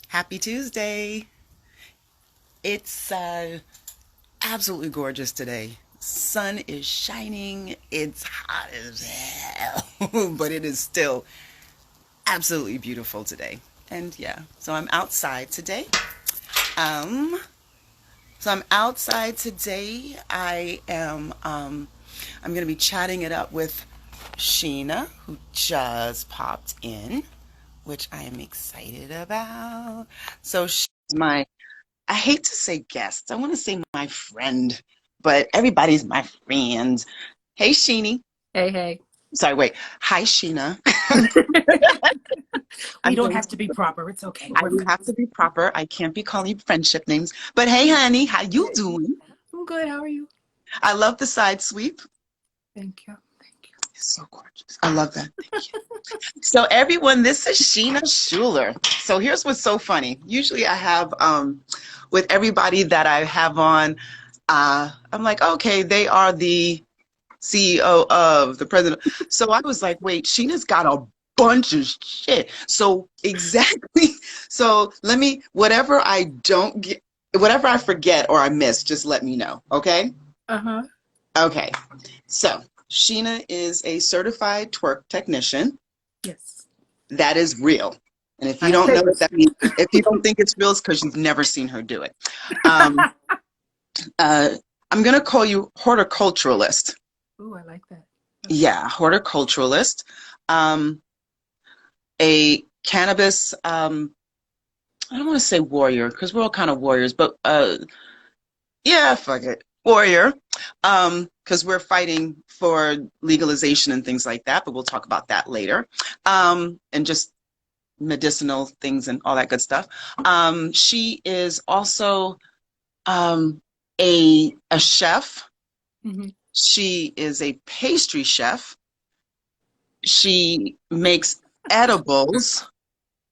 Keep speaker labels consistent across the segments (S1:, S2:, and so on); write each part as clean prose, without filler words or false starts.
S1: Happy Tuesday. It's absolutely gorgeous today. Sun is shining. It's hot as hell, but it is still absolutely beautiful today. And yeah, so I'm outside today. Um, I'm outside today. I'm going to be chatting it up with Sheena, who just popped in, which I am excited about. So she's my I hate to say guest. I want to say my friend, but everybody's my friend. Hey, Sheenie.
S2: Hey, hey.
S1: Sorry, wait. Hi, Sheena.
S2: We
S1: I'm
S2: don't
S1: going
S2: have
S1: to,
S2: to be proper. It's okay.
S1: I
S2: We're
S1: have to
S2: friends.
S1: be proper. I can't be calling you friendship names. But hey, honey, how you
S2: Hey.
S1: doing?
S2: I'm good. How are you?
S1: I love the side sweep.
S2: Thank you. Thank you.
S1: It's so gorgeous. I love that. Thank you. So everyone, this is Sheena Schuler. So here's what's so funny. Usually I have with everybody that I have on, I'm like, okay, they are the CEO of the president. So I was like, wait, Sheena's got a bunch of shit. So exactly. So let me, whatever I don't get, whatever I forget or I miss, just let me know. Okay.
S2: Uh-huh.
S1: Okay. So Sheena is a certified twerk technician.
S2: Yes.
S1: That is real. And if
S2: I
S1: you
S2: have
S1: don't know what
S2: papers.
S1: that means, if you don't think it's real, it's because you've never seen her do it. Um, uh, I'm going to call you horticulturalist.
S2: Ooh, I like that. Okay.
S1: Yeah, horticulturalist. Um, a cannabis, I don't want to say warrior because we're all kind of warriors, but yeah, fuck it, warrior. Because we're fighting for legalization and things like that, but we'll talk about that later. And just medicinal things and all that good stuff. She is also um, a chef.
S2: Hmm.
S1: She is a pastry chef. She makes edibles.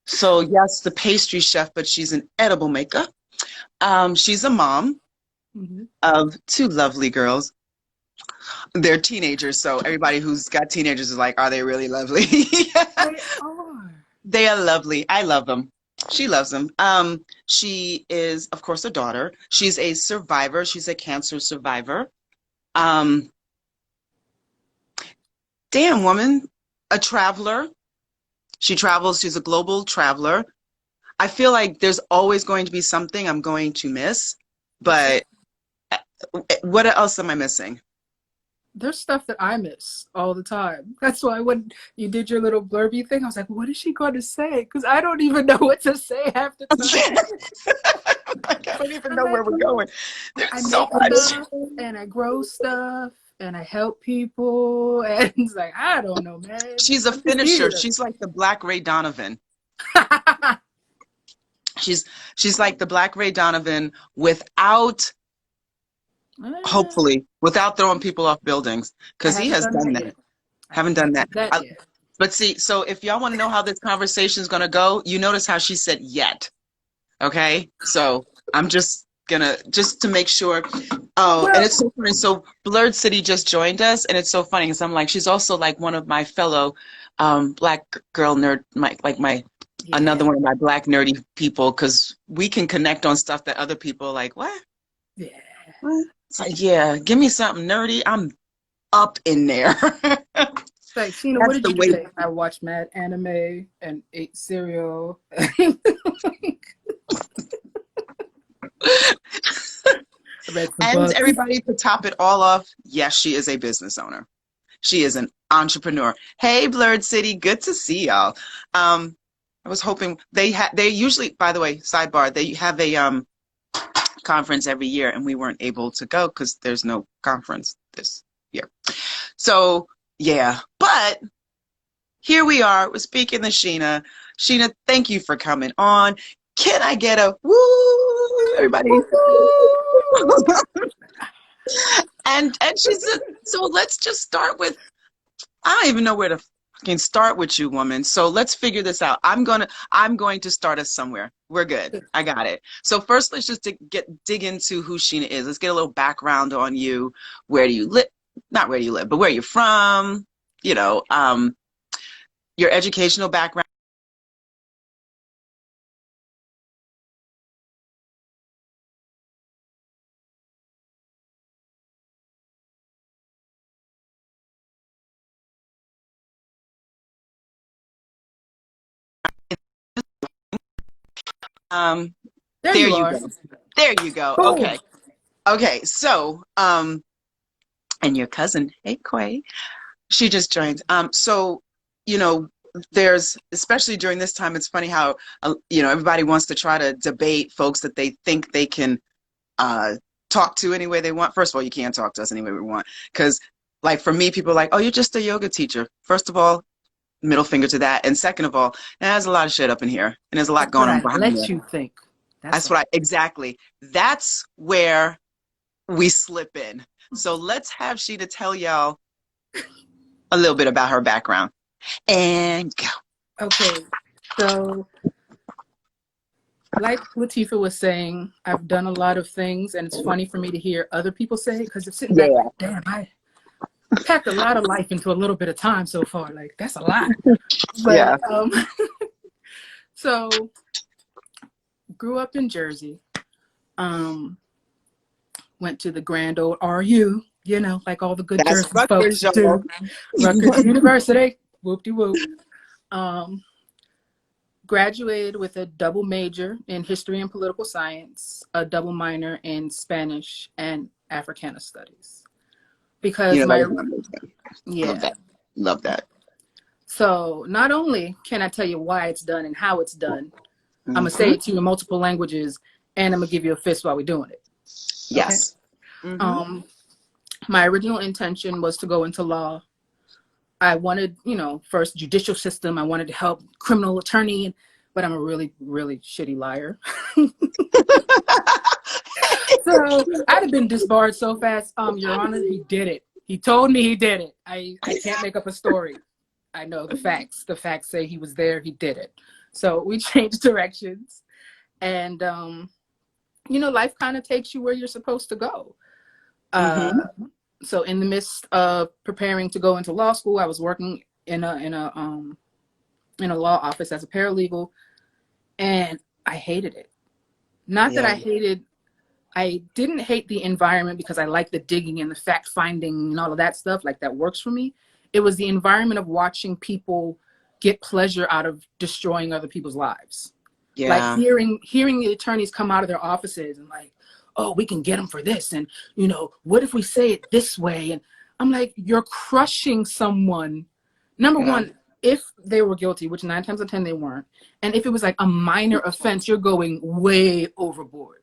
S1: So yes, the pastry chef, but she's an edible maker. She's a mom
S2: Hmm.
S1: of two lovely girls. They're teenagers, so everybody who's got teenagers is like, are they really lovely?
S2: They are.
S1: They are lovely. I love them. She loves them. She is, of course, a daughter. She's a survivor. She's a cancer survivor. Um, damn woman, a traveler. She travels. She's a global traveler. I feel like there's always going to be something I'm going to miss,
S2: It's
S1: but what else am I missing?
S2: There's stuff that I miss all the time. That's why when you did your little blurby thing, I was like, what is she going to say? Because I don't even know what to say half the time.
S1: I don't even
S2: I'm
S1: know
S2: like,
S1: where we're going.
S2: I
S1: There's so
S2: make
S1: much.
S2: stuff and I grow stuff and I help people. And it's like, I don't know, man.
S1: She's a
S2: I'm just
S1: finisher.
S2: here.
S1: She's like the Black Ray Donovan. She's she's like the Black Ray Donovan without,
S2: I
S1: hopefully, without throwing people off buildings, because he
S2: haven't
S1: has
S2: done
S1: done
S2: that
S1: that.
S2: yet. I
S1: Haven't done
S2: can't do
S1: that.
S2: that yet.
S1: But see, so if y'all want to know how this conversation is going to go, you notice how she said yet. Okay. So I'm just gonna, just to make sure. Oh, and
S2: Well,
S1: it's so funny. So Blurred City just joined us, and it's so funny because I'm like, she's also like one of my fellow black girl nerd, my
S2: yeah,
S1: another one of my black nerdy people, because we can connect on stuff that other people are like, what?
S2: yeah.
S1: What? It's like, yeah, give me something nerdy. I'm up in there.
S2: It's like, Sheena, what
S1: That's
S2: did
S1: the
S2: you do
S1: way.
S2: today? I watched mad anime and ate cereal. Read some
S1: And
S2: books.
S1: everybody, to top it all off, yes, she is a business owner. She is an entrepreneur. Hey, Blurred City, good to see y'all. I was hoping they usually, by the way, sidebar, they have a conference every year, and we weren't able to go because there's no conference this year. So yeah, but here we are. We're speaking to Sheena. Sheena, thank you for coming on. Can I get a woo, everybody? And she said, so let's just start with, I don't even know where to fucking start with you, woman. So let's figure this out. I'm going to start us somewhere. We're good. I got it. So first, let's just dig into who Sheena is. Let's get a little background on you. Where do you live? Not where do you live, but where you're from. You know, your educational background. Um,
S2: There
S1: there
S2: you
S1: you
S2: are.
S1: go. There you go.
S2: Boom.
S1: Okay. Okay. So, and your cousin, hey, Quay, she just joined. So, you know, there's, especially during this time, it's funny how, everybody wants to try to debate folks that they think they can uh, talk to any way they want. First of all, you can't talk to us any way we want. Because, like, for me, people are like, oh, you're just a yoga teacher. First of all, middle finger to that. And second of all, there's a lot of shit up in here. And there's a lot
S2: That's what
S1: going on
S2: I
S1: behind
S2: let
S1: there.
S2: you think. That's
S1: That's
S2: all.
S1: what exactly. That's where we slip in. So let's have Sheena tell y'all a little bit about her background. And go.
S2: Okay. So, like Latifah was saying, I've done a lot of things, and it's funny for me to hear other people say it because I'm sitting back
S1: Yeah.
S2: like, damn, I packed a lot of life into a little bit of time so far. Like, that's a lot. But
S1: Yeah.
S2: so grew up in Jersey. Um, went to the grand old RU, like all the good
S1: That's
S2: Jersey
S1: Rutgers,
S2: folks
S1: y'all.
S2: do. Rutgers University, whoop-de-whoop. Um, graduated with a double major in history and political science, a double minor in Spanish and Africana studies. Because
S1: That
S2: my,
S1: was my birthday. Love
S2: yeah.
S1: that. Love that.
S2: So not only can I tell you why it's done and how it's done, I'm going to say
S1: Hmm.
S2: it to you in multiple languages, and I'm going to give you a fist while we're doing it. Okay?
S1: Yes. Hmm.
S2: Um, my original intention was to go into law. I wanted, first judicial system. I wanted to help criminal attorney, but I'm a really, really shitty liar. So I'd have been disbarred so fast. Your Honor, he did it. He told me he did it. I can't make up a story. I know the facts. The facts say he was there. He did it. So we changed directions, and life kind of takes you where you're supposed to go. Uh,
S1: Hmm.
S2: so in the midst of preparing to go into law school, I was working in a law office as a paralegal, and I hated it. Not that
S1: Yeah.
S2: I didn't hate the environment because I like the digging and the fact finding and all of that stuff. Like that works for me. It was the environment of watching people get pleasure out of destroying other people's lives. Like
S1: Yeah.
S2: hearing the attorneys come out of their offices and like, oh, we can get them for this. And, what if we say it this way? And I'm like, you're crushing someone. Number
S1: Yeah.
S2: one, if they were guilty, which 9 times out of 10 they weren't, and if it was like a minor offense, you're going way overboard.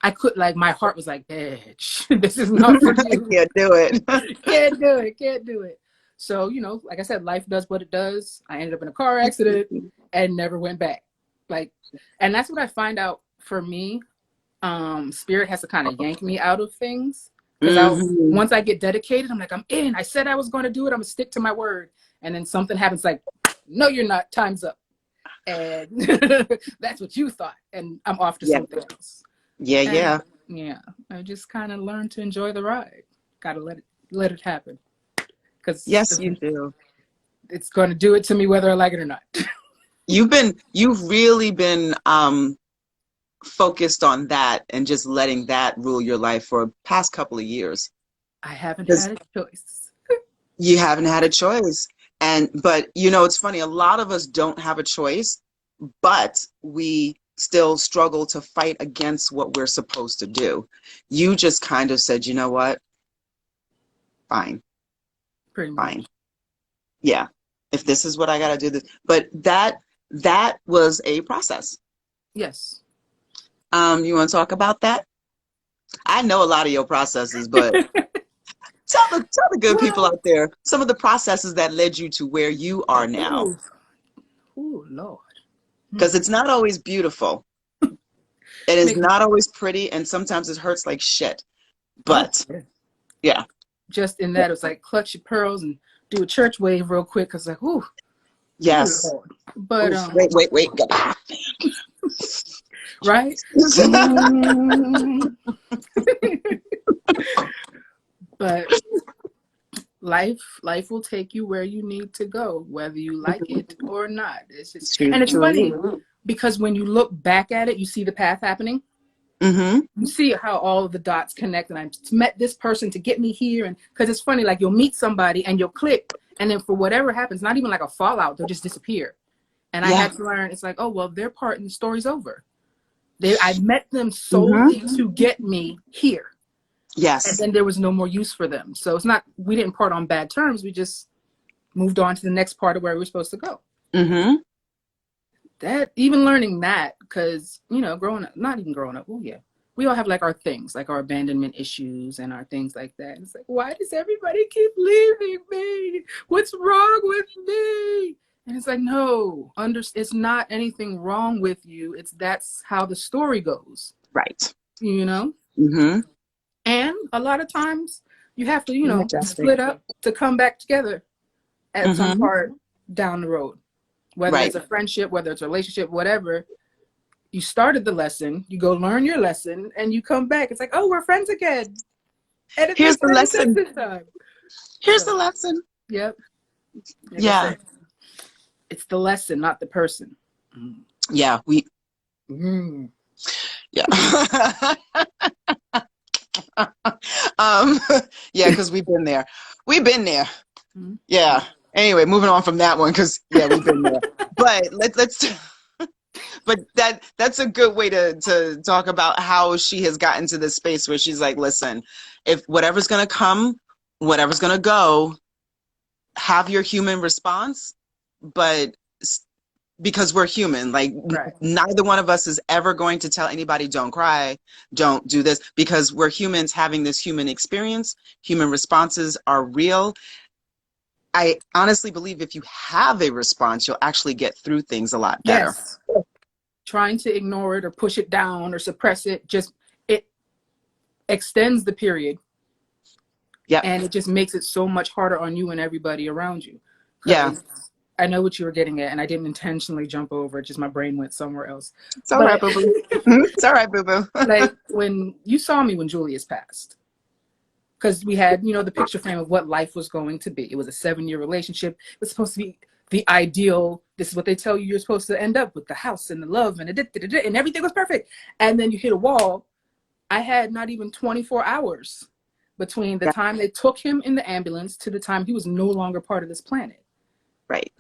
S2: I could my heart was like, bitch, this is not for
S1: I
S2: you.
S1: can't do it.
S2: Can't do it. Can't do it. So, like I said, life does what it does. I ended up in a car accident and never went back. Like, and that's what I find out for me. Spirit has to kind of yank me out of things because
S1: Hmm.
S2: once I get dedicated, I'm like, I'm in. I said I was going to do it. I'm gonna stick to my word. And then something happens like, no, you're not. Time's up. And that's what you thought. And I'm off to
S1: Yeah.
S2: something else.
S1: Yeah.
S2: And
S1: Yeah.
S2: yeah, I just kind of learned to enjoy the ride. Got to let it happen because
S1: Yes, you do.
S2: it's going to do it to me whether I like it or not.
S1: You've really been focused on that and just letting that rule your life for the past couple of years.
S2: I haven't
S1: Because
S2: had a choice.
S1: you haven't had a choice. But it's funny, a lot of us don't have a choice, but we still struggle to fight against what we're supposed to do. You just kind of said, you know what? Fine,
S2: Pretty much.
S1: fine. Yeah. If this is what I gotta do this. But that was a process.
S2: Yes.
S1: You want to talk about that? I know a lot of your processes, but tell the good people
S2: Well,
S1: out there some of the processes that led you to where you are now.
S2: oh, oh, Lord.
S1: Because it's not always beautiful. It is
S2: Make,
S1: not always pretty, and sometimes it hurts like shit.
S2: oh,
S1: But
S2: yeah.
S1: yeah.
S2: Just in that, it was like clutch your pearls and do a church wave real quick. Cause like, ooh, ooh,
S1: Yes.
S2: Lord. But
S1: Oof. Wait.
S2: right. Mm. But life will take you where you need to go, whether you like it or not. It's just,
S1: True,
S2: and it's funny
S1: true.
S2: because when you look back at it, you see the path happening.
S1: Mm-hmm.
S2: You see how all of the dots connect, and I met this person to get me here. And because it's funny, like you'll meet somebody and you'll click, and then for whatever happens, not even like a fallout, they'll just disappear. And I
S1: Yeah.
S2: had to learn, it's like, oh well, their part in the story's over. I met them solely
S1: Mm-hmm.
S2: to get me here. And
S1: Yes.
S2: then there was no more use for them. So it's not, we didn't part on bad terms. We just moved on to the next part of where we were supposed to go.
S1: Mm-hmm.
S2: That, even learning that, because, you know, growing up, not even growing up, oh yeah, we all have like our things, like our abandonment issues and our things like that. And it's like, why does everybody keep leaving me? What's wrong with me? And it's like, no, it's not anything wrong with you. It's that's how the story goes,
S1: Right.
S2: you know?
S1: Mm-hmm.
S2: And a lot of times you have to, you know,
S1: Majestic.
S2: split up to come back together at some
S1: Mm-hmm.
S2: part down the road. Whether
S1: Right.
S2: it's a friendship, whether it's a relationship, whatever, you started the lesson, you go learn your lesson, and you come back. It's like, oh, we're friends again. And it
S1: Here's
S2: makes
S1: the
S2: any sense
S1: lesson.
S2: this time.
S1: Here's the
S2: So,
S1: lesson.
S2: yep. Like I
S1: Yeah.
S2: said, it's the lesson, not the person.
S1: Yeah.
S2: Mm.
S1: Yeah. um, yeah, because we've been there. We've been there.
S2: Mm.
S1: Yeah. Anyway, moving on from that one, because yeah, we've been there. But let's but that's a good way to talk about how she has gotten to this space where she's like, listen, if whatever's gonna come, whatever's gonna go, have your human response, but because we're human, like
S2: Right.
S1: neither one of us is ever going to tell anybody don't cry, don't do this, because we're humans having this human experience. Human responses are real. I honestly believe if you have a response, you'll actually get through things a lot better.
S2: Yes. Trying to ignore it or push it down or suppress it, just it extends the period,
S1: Yep.
S2: and it just makes it so much harder on you and everybody around you.
S1: Yeah.
S2: Because I know what you were getting at, and I didn't intentionally jump over it, just my brain went somewhere else.
S1: It's all right,
S2: But
S1: boo boo. It's all right, boo boo.
S2: like when you saw me when Julius passed, because we had, you know, the picture frame of what life was going to be. It was a 7-year relationship. It was supposed to be the ideal. This is what they tell you you're supposed to end up with, the house and the love and and everything was perfect. And then you hit a wall. I had not even 24 hours between the
S1: Yeah,
S2: time they took him in the ambulance to the time he was no longer part of this planet.
S1: right.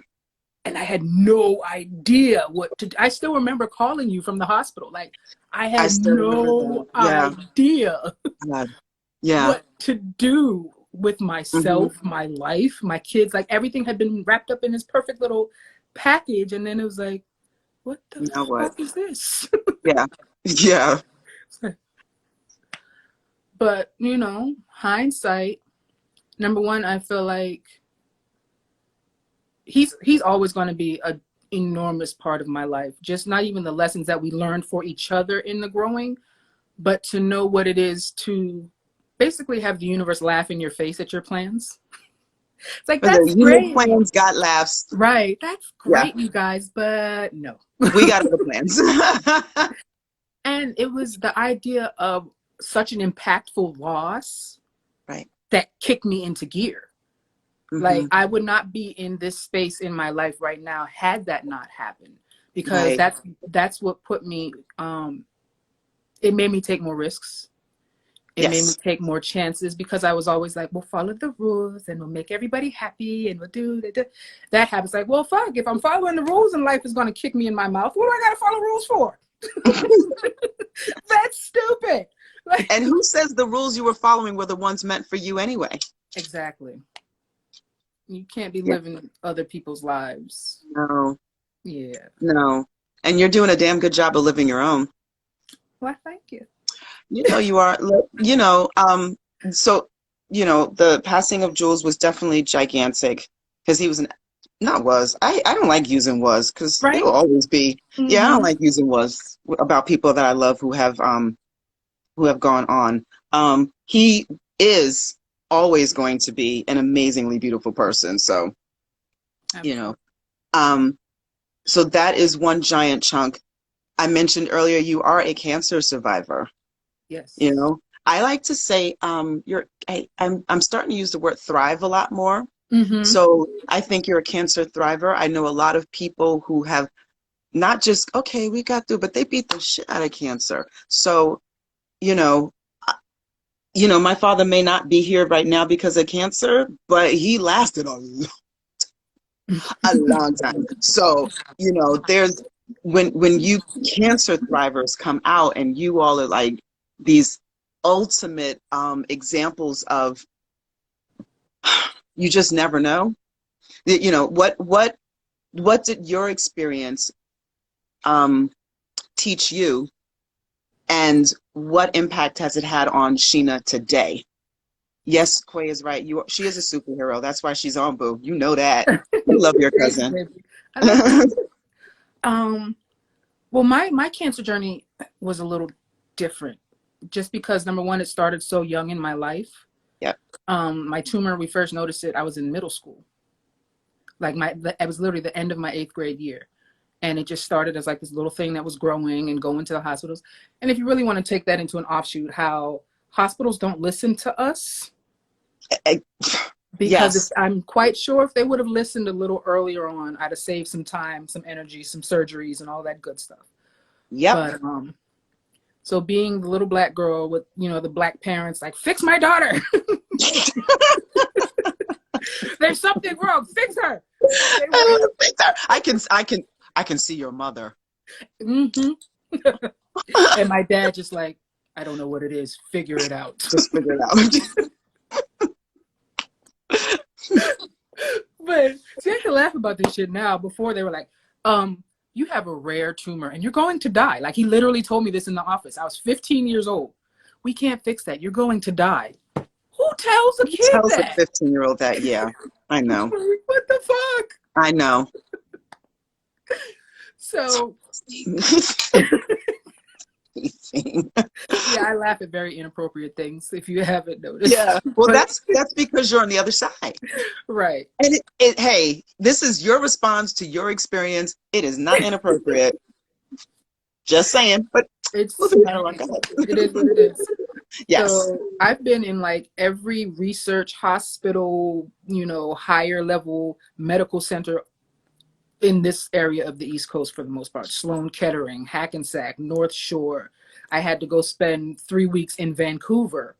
S2: And I had no idea what to do. I still remember calling you from the hospital. Like, I
S1: I
S2: had
S1: still remember that.
S2: no
S1: Yeah.
S2: idea
S1: God. Yeah.
S2: what to do with
S1: Hmm.
S2: myself, my life, my kids. Like, everything had been wrapped up in this perfect little package. And then it was like, what the
S1: Now what?
S2: fuck is this?
S1: Yeah. Yeah.
S2: But, you know, hindsight, number one, I feel like he's always going to be a enormous part of my life. Just not even the lessons that we learned for each other in the growing, but to know what it is to basically have the universe laugh in your face at your plans. It's like,
S1: But the
S2: that's
S1: unit
S2: great.
S1: plans got laughs.
S2: Right. That's
S1: Yeah.
S2: great, you guys, but no.
S1: We got other plans.
S2: And it was the idea of such an impactful loss
S1: Right.
S2: that kicked me into gear. Like,
S1: Hmm.
S2: I would not be in this space in my life right now had that not happened, because
S1: Right.
S2: that's what put me, it made me take more risks. It made me
S1: Yes.
S2: take more chances, because I was always like, we'll follow the rules and we'll make everybody happy and we'll do that. That happens. Like, well, fuck, if I'm following the rules and life is going to kick me in my mouth, what do I got to follow rules for? That's stupid. Like,
S1: And who says the rules you were following were the ones meant for you anyway?
S2: exactly. You can't be
S1: Yeah.
S2: living other people's lives.
S1: No.
S2: Yeah.
S1: No. And you're doing a damn good job of living your own.
S2: Well, thank you.
S1: You know you are. You know, so, you know, the passing of Jules was definitely gigantic because he was not was. I don't like using was because
S2: Right?
S1: it'll always be. Yeah, I don't
S2: Mm-hmm.
S1: like using was about people that I love who have gone on. He is always going to be an amazingly beautiful person. So, you know,
S2: Absolutely.
S1: um, so that is one giant chunk. I mentioned earlier you are a cancer survivor. You
S2: Yes.
S1: know, I like to say I'm starting to use the word thrive a lot more.
S2: Mm-hmm.
S1: So I think you're a cancer thriver. I know a lot of people who have not just, okay, we got through, but they beat the shit out of cancer. So, you know, my father may not be here right now because of cancer, but he lasted a long time. So, there's when you cancer thrivers come out and you all are like these ultimate examples of you just never know. You know, what did your experience um, teach you, and what impact has it had on Sheena today? Yes, Quay is right. She is a superhero. That's why she's on Boo. You know that. You love your
S2: Thank you,
S1: cousin.
S2: baby. I love you too. Um, well, my cancer journey was a little different, just because number one, it started so young in my life.
S1: Yep.
S2: My tumor, we first noticed it, I was in middle school. Like it was literally the end of my 8th grade year. And it just started as like this little thing that was growing and going to the hospitals. And if you really want to take that into an offshoot, how hospitals don't listen to us,
S1: I-
S2: because
S1: yes.
S2: I'm quite sure if they would have listened a little earlier on, I'd have saved some time, some energy, some surgeries, and all that good stuff.
S1: Yep.
S2: But so being the little black girl with, you know, the black parents like, fix my daughter. There's something wrong. Fix her.
S1: I can see your mother.
S2: Mm-hmm. And my dad just like, I don't know what it is. Figure it out.
S1: Just figure it out.
S2: But see, I can laugh about this shit now. Before they were like, you have a rare tumor and you're going to die. Like he literally told me this in the office. I was 15 years old. We can't fix that. You're going to die. Who tells a
S1: Who
S2: kid
S1: tells a
S2: that?
S1: 15-year-old that? Yeah, I know.
S2: What the fuck?
S1: I know.
S2: So yeah, I laugh at very inappropriate things if you haven't noticed.
S1: Yeah. Well,
S2: But,
S1: that's because you're on the other side.
S2: right.
S1: And hey, this is your response to your experience. It is not inappropriate. Just saying. But
S2: It's it is what it is.
S1: yes.
S2: So I've been in like every research hospital, you know, higher level medical center in this area of the East Coast for the most part. Sloan Kettering, Hackensack, North Shore. I had to go spend 3 weeks in Vancouver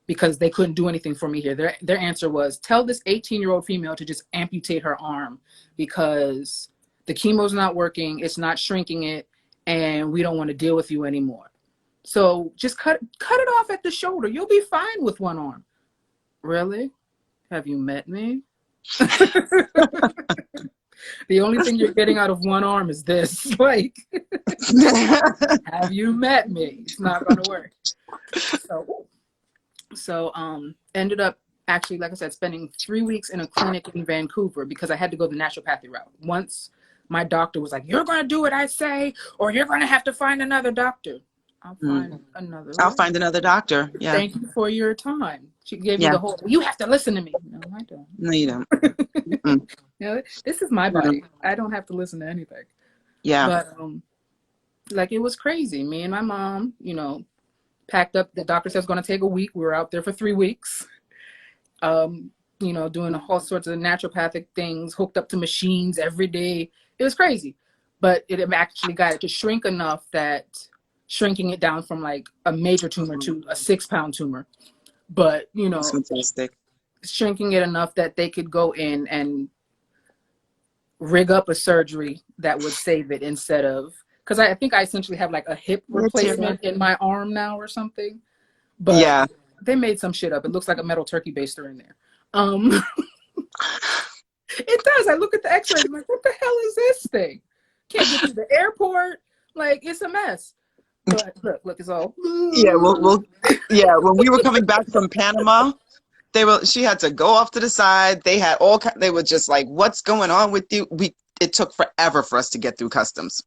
S2: because they couldn't do anything for me here. Their answer was, tell this 18-year-old female to just amputate her arm because the chemo's not working, it's not shrinking it, and we don't want to deal with you anymore. So just cut it off at the shoulder. You'll be fine with one arm. Really? Have you met me? The only thing you're getting out of one arm is this. Like, have you met me? It's not going to work. So ended up actually, like I said, spending 3 weeks in a clinic in Vancouver because I had to go the naturopathy route. Once my doctor was like, you're going to do what I say, or you're going to have to find another doctor. I'll find another.
S1: I'll find another doctor. Yeah.
S2: Thank you for your time. She gave me
S1: Yeah.
S2: the whole, you have to listen to me. No, I don't.
S1: No, you don't. Mm-mm.
S2: You know, this is my body. I don't have to listen to anything.
S1: Yeah.
S2: But like it was crazy. Me and my mom, you know, packed up. The doctor said it's going to take a week. We were out there for 3 weeks. You know, doing all sorts of naturopathic things, hooked up to machines every day. It was crazy. But it actually got it to shrink enough that shrinking it down from like a major tumor to a 6-pound tumor. But, you know,
S1: That's fantastic.
S2: shrinking it enough that they could go in and rig up a surgery that would save it instead of, because I think I essentially have like a hip replacement in my arm now or something. But
S1: yeah,
S2: they made some shit up. It looks like a metal turkey baster in there. It does. I look at the x-rays, I'm like, what the hell is this thing? Can't get to the airport. Like, it's a mess. But look, it's all.
S1: Yeah, yeah. When we were coming back from Panama, she had to go off to the side. They had they were just like, what's going on with you? It took forever for us to get through customs.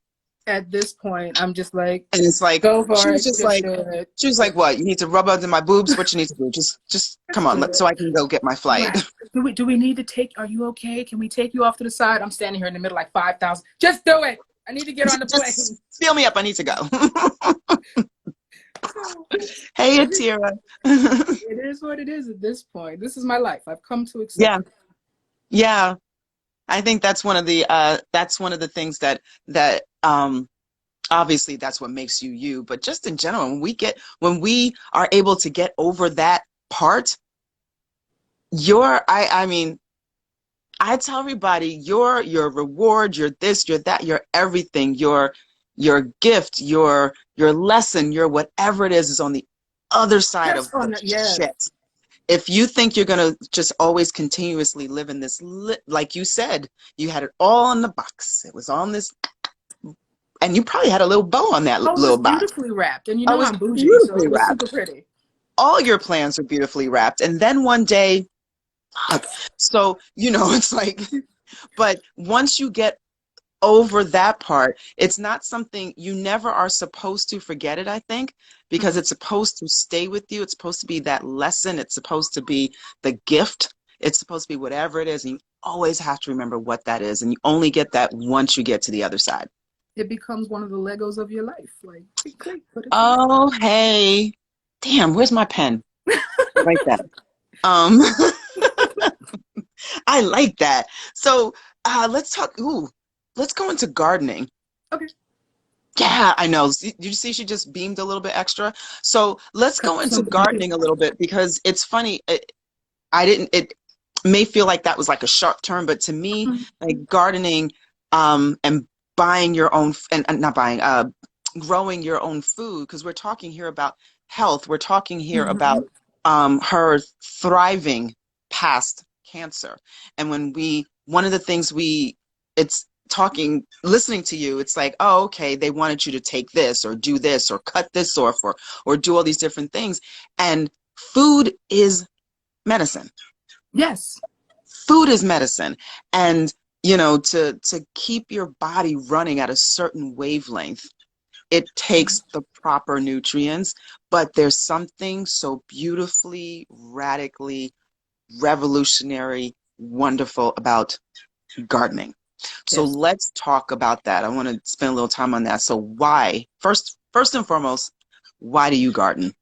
S2: At this point, I'm just like,
S1: and it's like,
S2: go for
S1: she was
S2: it.
S1: just like, she was like, what? You need to rub under my boobs? What you need to do? Just come on, so I can go get my flight.
S2: Do we need to take, are you okay? Can we take you off to the side? I'm standing here in the middle like 5,000. Just do it. I need to get on the plane.
S1: Feel me up. I need to go. Hey, Atira.
S2: It is what it is at this point. This is my life. I've come to accept.
S1: Yeah. I think that's one of the things that obviously that's what makes you you. But just in general, when we are able to get over that part, I mean, I tell everybody, you're your reward, you're this, you're that, you're everything, your gift, your lesson, your whatever it is on the other side of
S2: Just on
S1: the
S2: the, yes.
S1: shit. If you think you're gonna just always continuously live in this, like you said, you had it all in the box. It was on this, and you probably had a little bow on that
S2: Oh, it was
S1: little box.
S2: beautifully wrapped. And you
S1: Oh, it
S2: know
S1: was
S2: I'm bougie, so
S1: beautifully
S2: it was
S1: wrapped.
S2: super pretty.
S1: All your plans were beautifully wrapped, and then one day, fuck. So it's like, but once you get over that part, it's not something you never are supposed to forget it, I think, because
S2: Hmm.
S1: it's supposed to stay with you. It's supposed to be that lesson. It's supposed to be the gift. It's supposed to be whatever it is. And you always have to remember what that is. And you only get that once you get to the other side.
S2: It becomes one of the Legos of your life. Like, click, click, put it together.
S1: Oh, hey. Damn, where's my pen? Write that. Um, I like that. So let's talk. Ooh, let's go into gardening.
S2: Okay.
S1: Yeah, I know. Did you see she just beamed a little bit extra? So let's
S2: Because
S1: go into
S2: something you
S1: gardening a little bit because it's funny. I didn't, it may feel like that was like a sharp term, but to me,
S2: can.
S1: like gardening, and buying your own, and not buying, growing your own food, because we're talking here about health. We're talking here
S2: Hmm.
S1: about her thriving past cancer. And one of the things it's listening to you, it's like, oh, okay, they wanted you to take this or do this or cut this off or do all these different things. And food is medicine.
S2: Yes.
S1: Food is medicine. And to keep your body running at a certain wavelength, it takes the proper nutrients, but there's something so beautifully, radically, revolutionary, wonderful about gardening. So
S2: Yes.
S1: let's talk about that. I want to spend a little time on that. So why? First and foremost, why do you garden?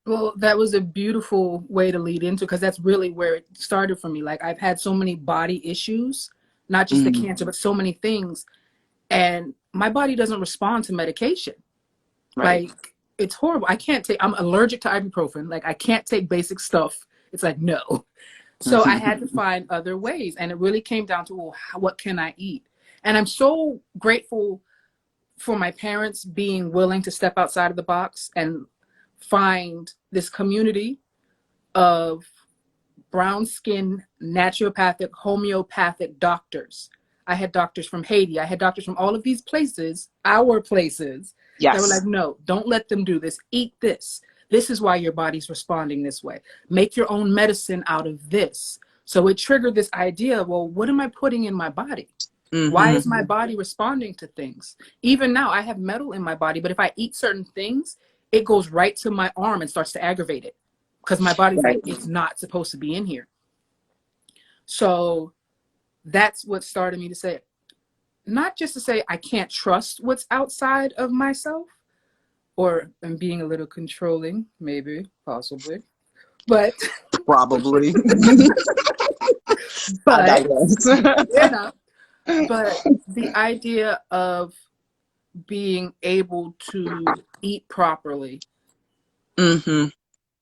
S2: Well, that was a beautiful way to lead into because that's really where it started for me. Like I've had so many body issues, not just the
S1: Mm,
S2: cancer, but so many things. And my body doesn't respond to medication.
S1: right.
S2: Like it's horrible. I'm allergic to ibuprofen. Like I can't take basic stuff. It's like, no. So I had to find other ways. And it really came down to, well, what can I eat? And I'm so grateful for my parents being willing to step outside of the box and find this community of brown skin naturopathic homeopathic doctors. I had doctors from Haiti. I had doctors from all of these places, our places, that were like,
S1: Yes.
S2: no, don't let them do this. Eat this. This is why your body's responding this way. Make your own medicine out of this. So it triggered this idea, well, what am I putting in my body? Why
S1: Hmm.
S2: is my body responding to things? Even now, I have metal in my body, but if I eat certain things, it goes right to my arm and starts to aggravate it because my body's like,
S1: Right.
S2: it's not supposed to be in here. So that's what started me to say, not just to say I can't trust what's outside of myself, or I'm being a little controlling, maybe, possibly, but,
S1: Probably. I
S2: but,
S1: digress.
S2: you know, but the idea of being able to eat properly
S1: Hmm.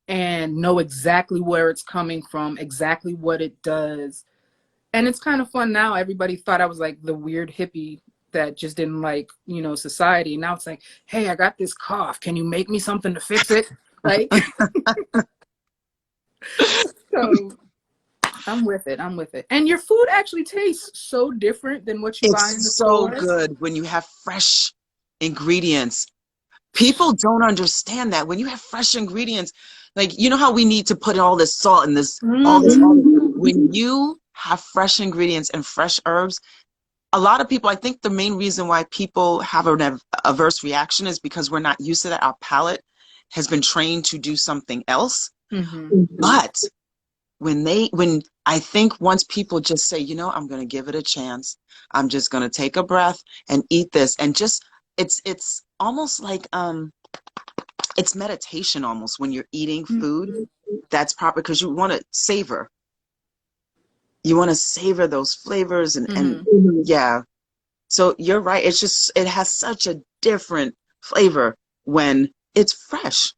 S2: and know exactly where it's coming from, exactly what it does. And it's kind of fun now. Everybody thought I was like the weird hippie that just didn't like, society. Now it's like, hey, I got this cough. Can you make me something to fix it? Like, so I'm with it. I'm with it. And your food actually tastes so different than what you buy in the
S1: It's so
S2: store.
S1: good when you have fresh ingredients. People don't understand that when you have fresh ingredients, like how we need to put all this salt and all this.
S2: Mm-hmm.
S1: When you have fresh ingredients and fresh herbs, a lot of people, I think the main reason why people have an averse reaction is because we're not used to that. Our palate has been trained to do something else.
S2: Mm-hmm.
S1: But when I think once people just say, I'm going to give it a chance, I'm just going to take a breath and eat this, and just it's almost like it's meditation almost when you're eating food that's proper, because you want to savor those flavors, and
S2: Mm-hmm.
S1: yeah. So you're right, it has such a different flavor when it's fresh.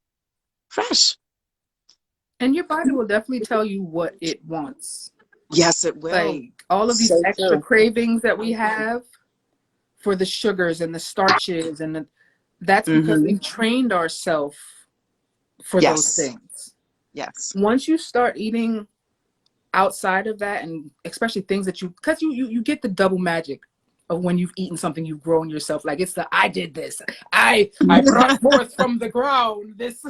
S2: And your body will definitely tell you what it wants.
S1: Yes, it will.
S2: Like all of these
S1: So
S2: extra
S1: true.
S2: cravings that we have for the sugars and the starches, and that's because
S1: Hmm.
S2: we've trained ourselves for those
S1: Yes.
S2: things.
S1: Yes.
S2: Once you start eating outside of that, and especially things that because you get the double magic of when you've eaten something you've grown yourself. Like it's the I did this, I brought forth from the ground this,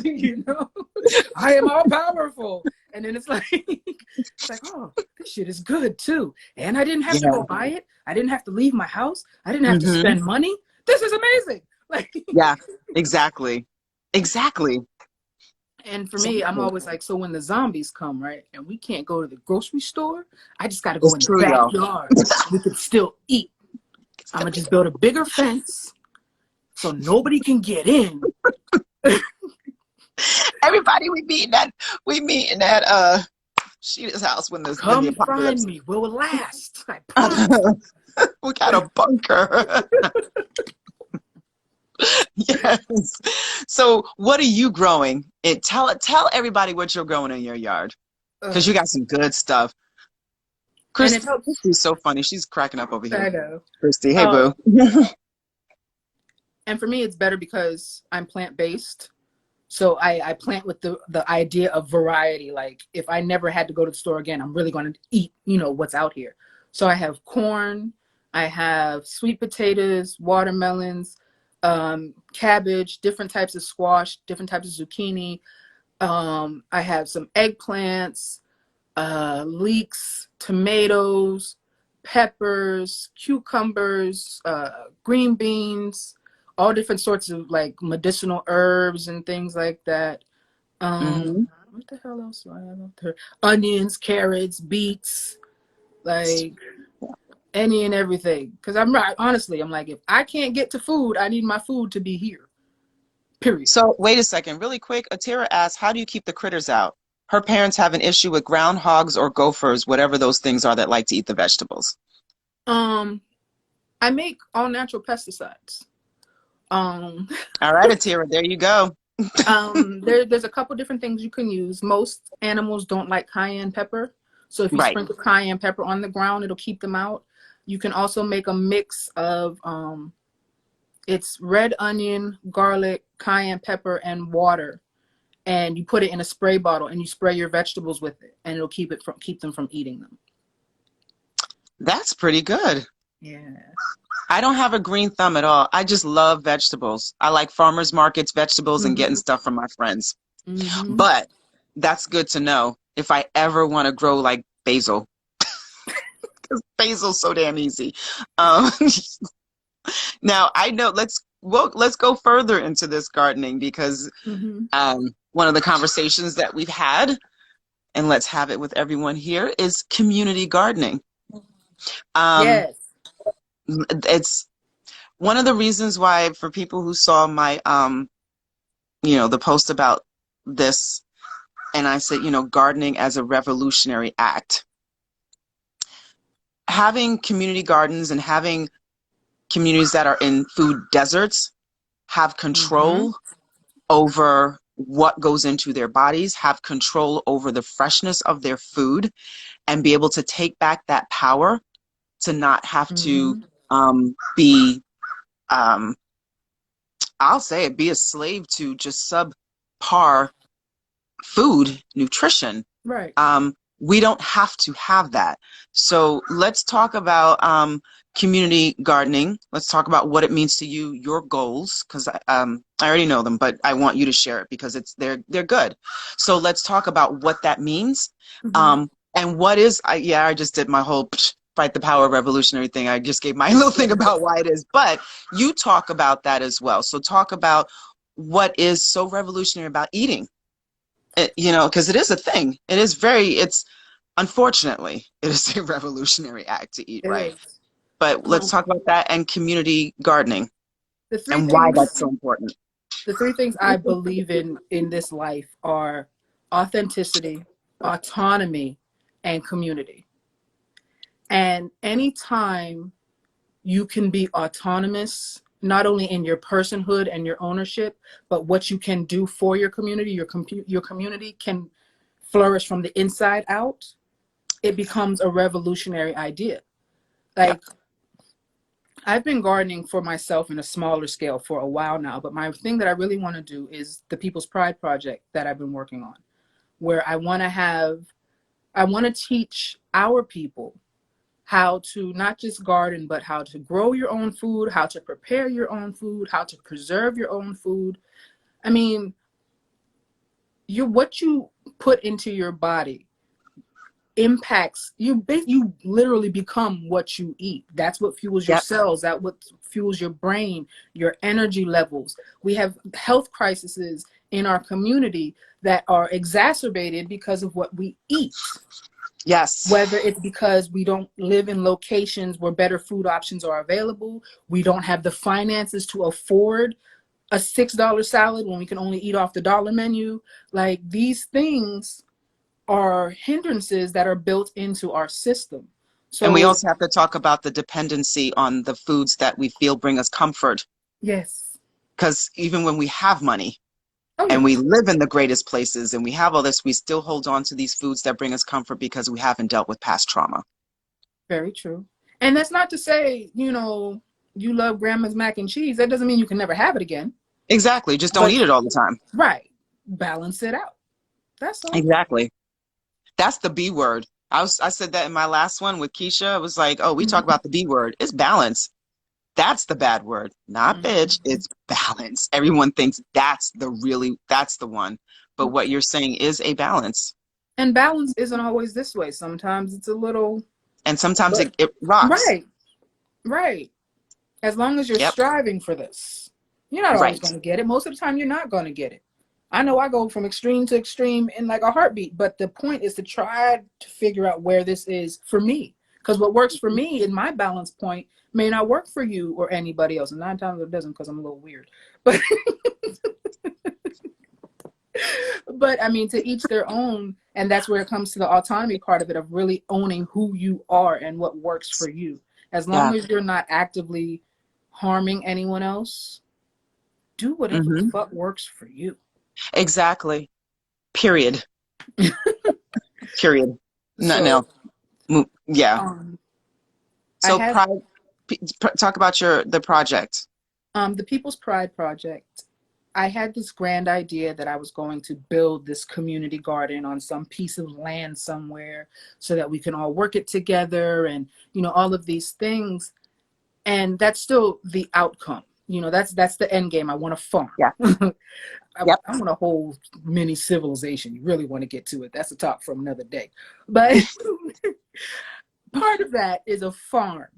S2: I am all powerful. And then it's like oh, this shit is good too, and I didn't have to
S1: Yeah.
S2: go buy it, I didn't have to leave my house, I didn't have to
S1: Hmm.
S2: spend money. This is amazing. Like
S1: Yeah. Exactly. Exactly.
S2: and for me, I'm
S1: Exactly.
S2: always like, so when the zombies come, right, and we can't go to the grocery store, I just got to go
S1: It's
S2: in the
S1: true, y'all.
S2: backyard. We can still eat. I'm gonna just build a bigger fence so nobody can get in.
S1: Everybody, we meeting at Sheena's house when the
S2: Come find
S1: apocalypse.
S2: me. We'll last. I promise.
S1: We got a bunker. Yes. So what are you growing? Tell everybody what you're growing in your yard. Because you
S2: Ugh.
S1: got some good stuff.
S2: And it helps.
S1: Christy's so funny. She's cracking up over here.
S2: I know.
S1: Christy, hey
S2: Um,
S1: boo.
S2: and for me, it's better because I'm plant based. So I plant with the idea of variety. Like if I never had to go to the store again, I'm really going to eat, what's out here. So I have corn, I have sweet potatoes, watermelons, cabbage, different types of squash, different types of zucchini. I have some eggplants, leeks, tomatoes, peppers, cucumbers, green beans, all different sorts of like medicinal herbs and things like that.
S1: Hmm.
S2: What the hell else do I have out there? Onions, carrots, beets, like any and everything. Because I'm right, honestly, I'm like, if I can't get to food, I need my food to be here. Period.
S1: So wait a second, really quick. Atira asks, how do you keep the critters out? Her parents have an issue with groundhogs or gophers, whatever those things are that like to eat the vegetables.
S2: Um, I make all natural pesticides. Um,
S1: All right, Atira, there you go.
S2: there's a couple different things you can use. Most animals don't like cayenne pepper, so if you
S1: Right.
S2: sprinkle cayenne pepper on the ground, it'll keep them out. You can also make a mix of it's red onion, garlic, cayenne pepper, and water, and you put it in a spray bottle and you spray your vegetables with it, and it'll keep them from eating them.
S1: That's pretty good.
S2: Yeah.
S1: I don't have a green thumb at all. I just love vegetables. I like farmers markets, vegetables, and getting
S2: Mhm.
S1: stuff from my friends.
S2: Mhm.
S1: But that's good to know if I ever want to grow like basil, because basil's so damn easy. Um, now I know let's go further into this gardening because
S2: Mhm.
S1: one of the conversations that we've had, and let's have it with everyone here, is community gardening. Um,
S2: Yes.
S1: it's one of the reasons why for people who saw my the post about this, and I said, gardening as a revolutionary act. Having community gardens and having communities that are in food deserts have
S2: Mhm.
S1: control over what goes into their bodies, have control over the freshness of their food, and be able to take back that power to not have to
S2: Mhm.
S1: be, um, I'll say it, be a slave to just subpar food, nutrition.
S2: Right.
S1: We don't have to have that. So let's talk about community gardening. Let's talk about what it means to you, your goals, because I already know them, but I want you to share it because they're good. So let's talk about what that means,
S2: Mhm.
S1: and what is. I just did my whole fight the power revolutionary thing. I just gave my little thing about why it is, but you talk about that as well. So talk about what is so revolutionary about eating because it is a thing. It's unfortunately, it is a revolutionary act to eat
S2: It
S1: right.
S2: is.
S1: But let's
S2: Um,
S1: talk about that and community gardening
S2: the three
S1: and why
S2: things
S1: that's so important.
S2: the three things I believe in this life are authenticity, autonomy, and community. And anytime you can be autonomous, not only in your personhood and your ownership, but what you can do for your community, your community can flourish from the inside out. it becomes a revolutionary idea.
S1: Yep.
S2: Like, I've been gardening for myself in a smaller scale for a while now, but my thing that I really want to do is the People's Pride project that I've been working on, where I want to teach our people how to not just garden, but how to grow your own food, how to prepare your own food, how to preserve your own food. I mean, what you put into your body impacts you. You literally become what you eat. That's what fuels your
S1: Yep.
S2: cells. That what fuels your brain, your energy levels. We have health crises in our community that are exacerbated because of what we eat,
S1: Yes.
S2: whether it's because we don't live in locations where better food options are available, we don't have the finances to afford a $6 salad when we can only eat off the dollar menu. Like, these things are hindrances that are built into our system.
S1: And we
S2: So,
S1: also have to talk about the dependency on the foods that we feel bring us comfort.
S2: yes.
S1: Because even when we have money
S2: Oh,
S1: and
S2: yeah.
S1: we live in the greatest places and we have all this, we still hold on to these foods that bring us comfort because we haven't dealt with past trauma.
S2: Very true. And that's not to say, you love grandma's mac and cheese. That doesn't mean you can never have it again.
S1: Exactly. Just don't
S2: But,
S1: eat it all the time.
S2: right, balance it out. That's all.
S1: Exactly. That's the B word. I said that in my last one with Keisha. It was like, oh, we talk
S2: Mhm.
S1: about the B word. It's balance. That's the bad word. Not bitch.
S2: Mhm.
S1: It's balance. Everyone thinks that's the one. But what you're saying is a balance.
S2: And balance isn't always this way. Sometimes it's a little,
S1: And sometimes
S2: but
S1: it rocks.
S2: right, right. As long as you're
S1: Yep.
S2: striving for this, you're not always
S1: Right.
S2: going to get it. Most of the time, you're not going to get it. I know I go from extreme to extreme in like a heartbeat, but the point is to try to figure out where this is for me. Because what works for me in my balance point may not work for you or anybody else. And 9 times it doesn't, because I'm a little weird. But but I mean, to each their own. And that's where it comes to the autonomy part of it, of really owning who you are and what works for you. As
S1: Yeah.
S2: long as you're not actively harming anyone else, do whatever the
S1: Hmm.
S2: fuck works for you.
S1: Exactly. Period. Period. No,
S2: So,
S1: no. Yeah.
S2: um, I
S1: So
S2: had
S1: talk about the project.
S2: the People's Pride Project. I had this grand idea that I was going to build this community garden on some piece of land somewhere so that we can all work it together and, all of these things. And that's still the outcome. That's the end game. I want to farm.
S1: Yeah.
S2: I
S1: Yep.
S2: want a whole mini civilization. You really want to get to it. That's a talk for another day. But part of that is a farm.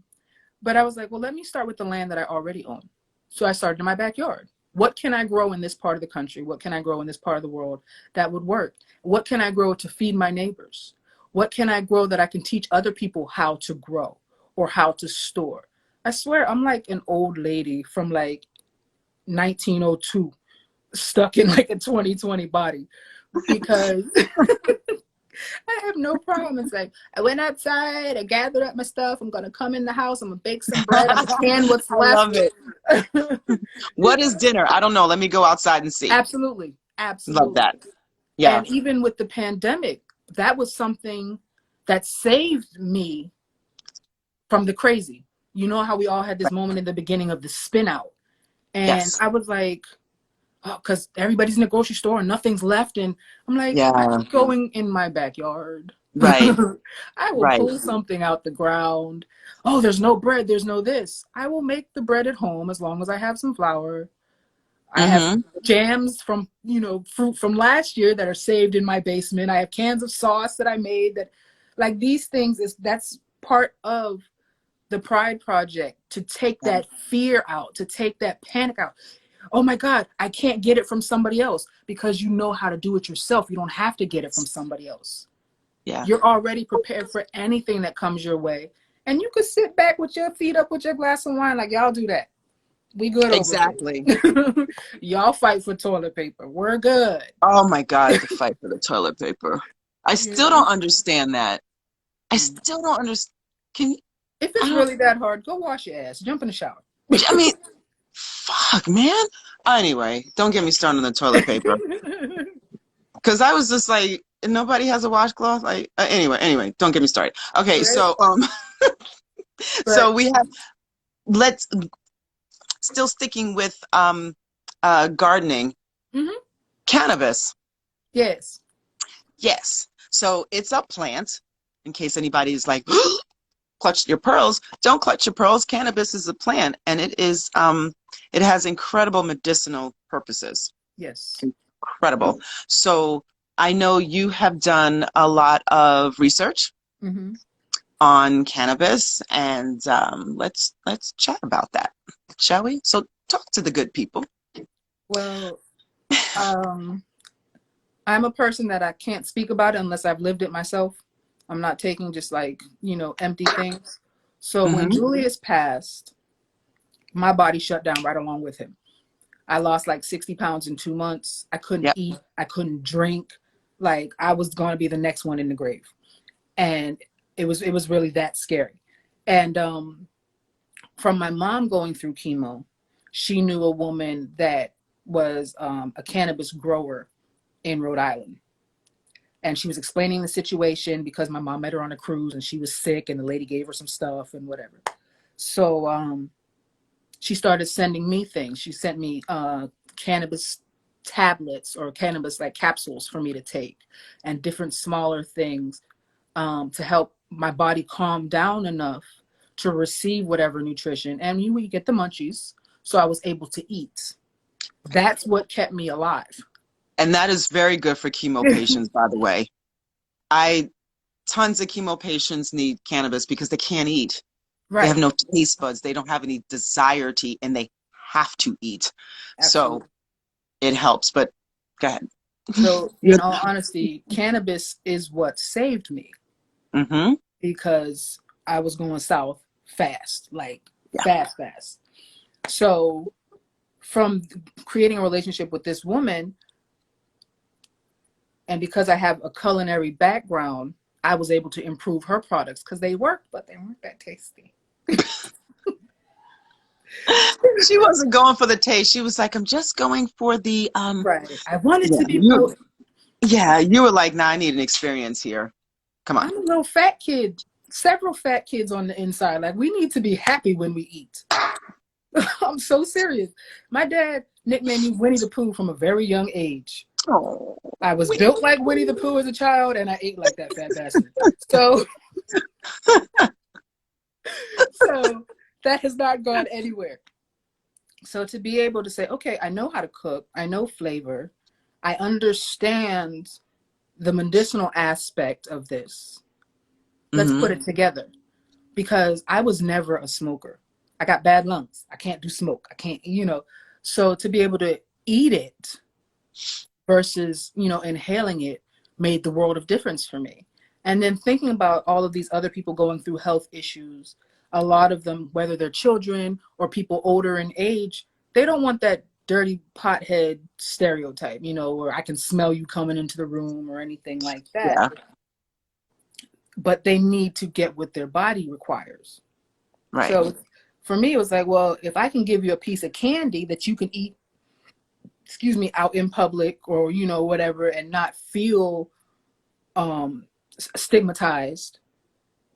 S2: But I was like, well, let me start with the land that I already own. So I started in my backyard. What can I grow in this part of the country? What can I grow in this part of the world that would work? What can I grow to feed my neighbors? What can I grow that I can teach other people how to grow or how to store? I swear I'm like an old lady from like 1902 stuck in like a 2020 body, because I have no problem. It's like, I went outside, I gathered up my stuff, I'm gonna come in the house, I'm gonna bake some bread, I'm gonna can what's
S1: I love
S2: left.
S1: it. What is dinner? I don't know. Let me go outside and see.
S2: Absolutely,
S1: Love that.
S2: absolutely.
S1: Yeah.
S2: And even with the pandemic, that was something that saved me from the crazy. You know how we all had this moment in the beginning of the spin out, and
S1: Yes.
S2: I was like, oh, because everybody's in the grocery store and nothing's left. And I'm like, I'm
S1: Yeah.
S2: going in my backyard.
S1: Right.
S2: I will
S1: Right.
S2: pull something out the ground. Oh, there's no bread. There's no this. I will make the bread at home as long as I have some flour. I have
S1: Mm-hmm.
S2: jams from, fruit from last year that are saved in my basement. I have cans of sauce that I made that, like, these things, that's part of the Pride Project, to take
S1: Yeah.
S2: that fear out, to take that panic out. Oh my God, I can't get it from somebody else, because you know how to do it yourself. You don't have to get it from somebody else.
S1: Yeah.
S2: You're already prepared for anything that comes your way. And you could sit back with your feet up with your glass of wine, like, y'all do that. We good over
S1: Exactly.
S2: here. Y'all fight for toilet paper. We're good.
S1: Oh my God, the fight for the toilet paper. I
S2: You
S1: still
S2: know?
S1: don't understand that. I still don't understand. Can you,
S2: If
S1: I
S2: it's
S1: don't,
S2: really that hard, go wash your ass. Jump in the shower.
S1: I mean, fuck, man. Anyway, don't get me started on the toilet paper. Because I was just like, nobody has a washcloth. Like anyway, don't get me started. Okay,
S2: Right.
S1: so
S2: But
S1: so we have let's still sticking with gardening,
S2: hmm
S1: cannabis.
S2: yes,
S1: Yes. So it's a plant. In case anybody's like, clutch your pearls. Don't clutch your pearls. Cannabis is a plant, and it has incredible medicinal purposes.
S2: yes.
S1: Incredible. So I know you have done a lot of research
S2: hmm
S1: on cannabis, and let's chat about that, shall we? So talk to the good people.
S2: Well, um, I'm a person that I can't speak about it unless I've lived it myself. I'm not taking just like, empty things. So when
S1: Hmm.
S2: Julius passed, my body shut down right along with him. I lost like 60 pounds in 2 months. I couldn't
S1: Yep.
S2: eat. I couldn't drink. Like I was going to be the next one in the grave. And it was really that scary. And from my mom going through chemo, she knew a woman that was a cannabis grower in Rhode Island. And she was explaining the situation because my mom met her on a cruise and she was sick and the lady gave her some stuff and whatever. So she started sending me things. She sent me cannabis tablets or cannabis like capsules for me to take and different smaller things to help my body calm down enough to receive whatever nutrition. And you get the munchies. So I was able to eat. That's what kept me alive.
S1: And that is very good for chemo patients, by the way. I Tons of chemo patients need cannabis because they can't eat. They have
S2: Right.
S1: no taste buds. They don't have any desire to eat, and they have to eat. So
S2: Absolutely.
S1: it helps. But go ahead.
S2: So, in all honesty, cannabis is what saved me
S1: Mm-hmm.
S2: because I was going south fast, like
S1: Yeah.
S2: fast, fast. So, from creating a relationship with this woman, and because I have a culinary background, I was able to improve her products because they worked, but they weren't that tasty.
S1: She wasn't going for the taste. She was like, I'm just going for the
S2: Right. I wanted
S1: yeah,
S2: to be potent.
S1: you were like, nah, I need an experience here. Come on.
S2: I'm a little fat kid, several fat kids on the inside. Like, we need to be happy when we eat. I'm so serious. My dad nicknamed me Winnie the Pooh from a very young age.
S1: Oh,
S2: I was built like Winnie the Pooh as a child, and I ate like that fat bastard. So, so that has not gone anywhere. So to be able to say, okay, I know how to cook, I know flavor, I understand the medicinal aspect of this. Let's
S1: mm-hmm.
S2: put it together. Because I was never a smoker. I got bad lungs. I can't do smoke. I can't. So to be able to eat it versus, inhaling it made the world of difference for me. And then thinking about all of these other people going through health issues, a lot of them, whether they're children or people older in age, they don't want that dirty pothead stereotype, where I can smell you coming into the room or anything like that.
S1: Yeah,
S2: But they need to get what their body requires.
S1: right.
S2: So for me, it was like, well, if I can give you a piece of candy that you can eat, excuse me, out in public or, whatever, and not feel um, stigmatized,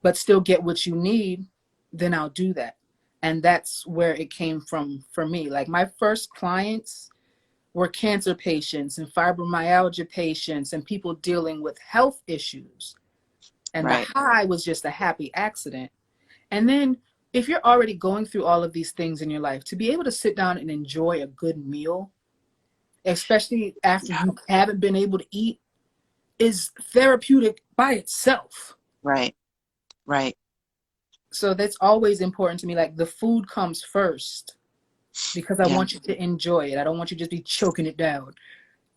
S2: but still get what you need, then I'll do that. And that's where it came from for me. Like my first clients were cancer patients and fibromyalgia patients and people dealing with health issues. And the
S1: Right.
S2: high was just a happy accident. And then if you're already going through all of these things in your life, to be able to sit down and enjoy a good meal, especially after
S1: Yeah.
S2: you haven't been able to eat, is therapeutic by itself.
S1: Right. Right.
S2: So that's always important to me. Like the food comes first because I
S1: Yeah.
S2: want you to enjoy it. I don't want you to just be choking it down.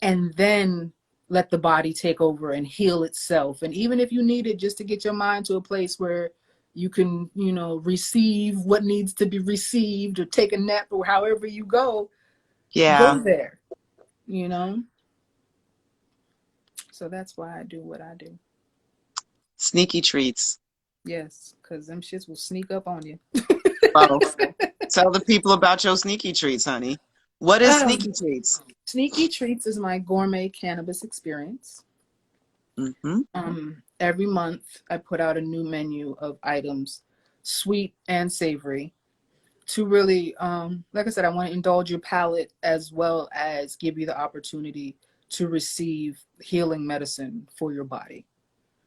S2: And then let the body take over and heal itself. And even if you need it just to get your mind to a place where you can, receive what needs to be received or take a nap or however you
S1: Yeah.
S2: go there, you know? So that's why I do what I do.
S1: Sneaky treats.
S2: Yes, because them shits will sneak up on you.
S1: Well, tell the people about your sneaky treats, honey. What is
S2: Um,
S1: sneaky treats?
S2: Sneaky Treats is my gourmet cannabis experience.
S1: Mm-hmm.
S2: Every month I put out a new menu of items, sweet and savory, to really, like I said, I want to indulge your palate as well as give you the opportunity to receive healing medicine for your body,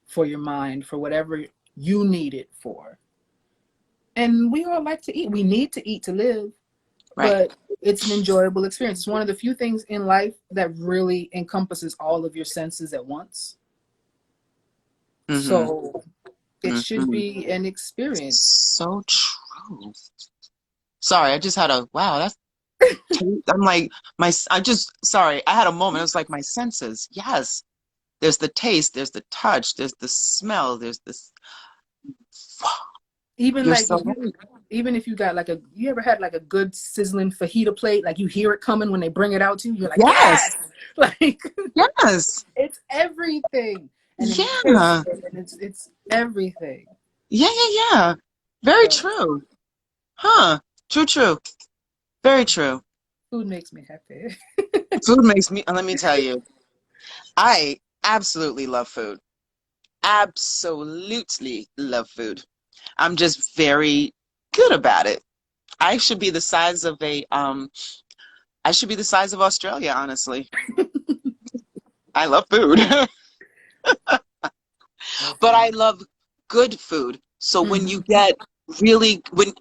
S2: for your mind, for whatever you need it for. And we all like to eat. We need to eat to live,
S1: Right.
S2: but it's an enjoyable experience. It's one of the few things in life that really encompasses all of your senses at once.
S1: Mm-hmm.
S2: So it should
S1: Mm-hmm.
S2: be an experience.
S1: So true. Sorry, I just had a wow. I'm like I just sorry. I had a moment. It was like my senses. Yes, there's the taste. There's the touch. There's the smell. There's this.
S2: Even
S1: You're
S2: like
S1: so
S2: if you,
S1: right.
S2: even if you got like you ever had like a good sizzling fajita plate, like you hear it coming when they bring it out to you, you're like,
S1: Yes.
S2: yes, like
S1: Yes.
S2: it's everything, and then you taste
S1: Yeah.
S2: it, and it's everything.
S1: Yeah. Yeah. Yeah. Very
S2: So
S1: true. Huh. True. True. Very true.
S2: food makes me happy.
S1: Food makes me. Let me tell you. I absolutely love food. Absolutely love food. I'm just very good about it. I should be the size of a I should be the size of Australia, honestly. I love food. But I
S2: Listen.
S1: love good food. So when you
S2: Hmm.
S1: get really when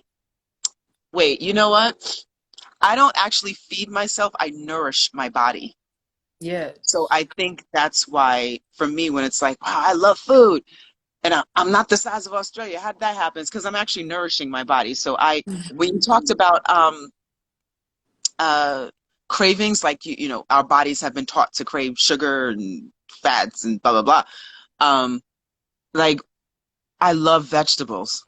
S1: wait, you know what? I don't actually feed myself, I nourish my body. So
S2: Yes.
S1: I think that's why for me when it's like, wow, I love food and I'm not the size of Australia. How did that happen? It's because I'm actually nourishing my body. So I when you
S2: Hmm.
S1: talked about uh cravings, like you know, our bodies have been taught to crave sugar and fats and blah blah blah. Um like I love vegetables.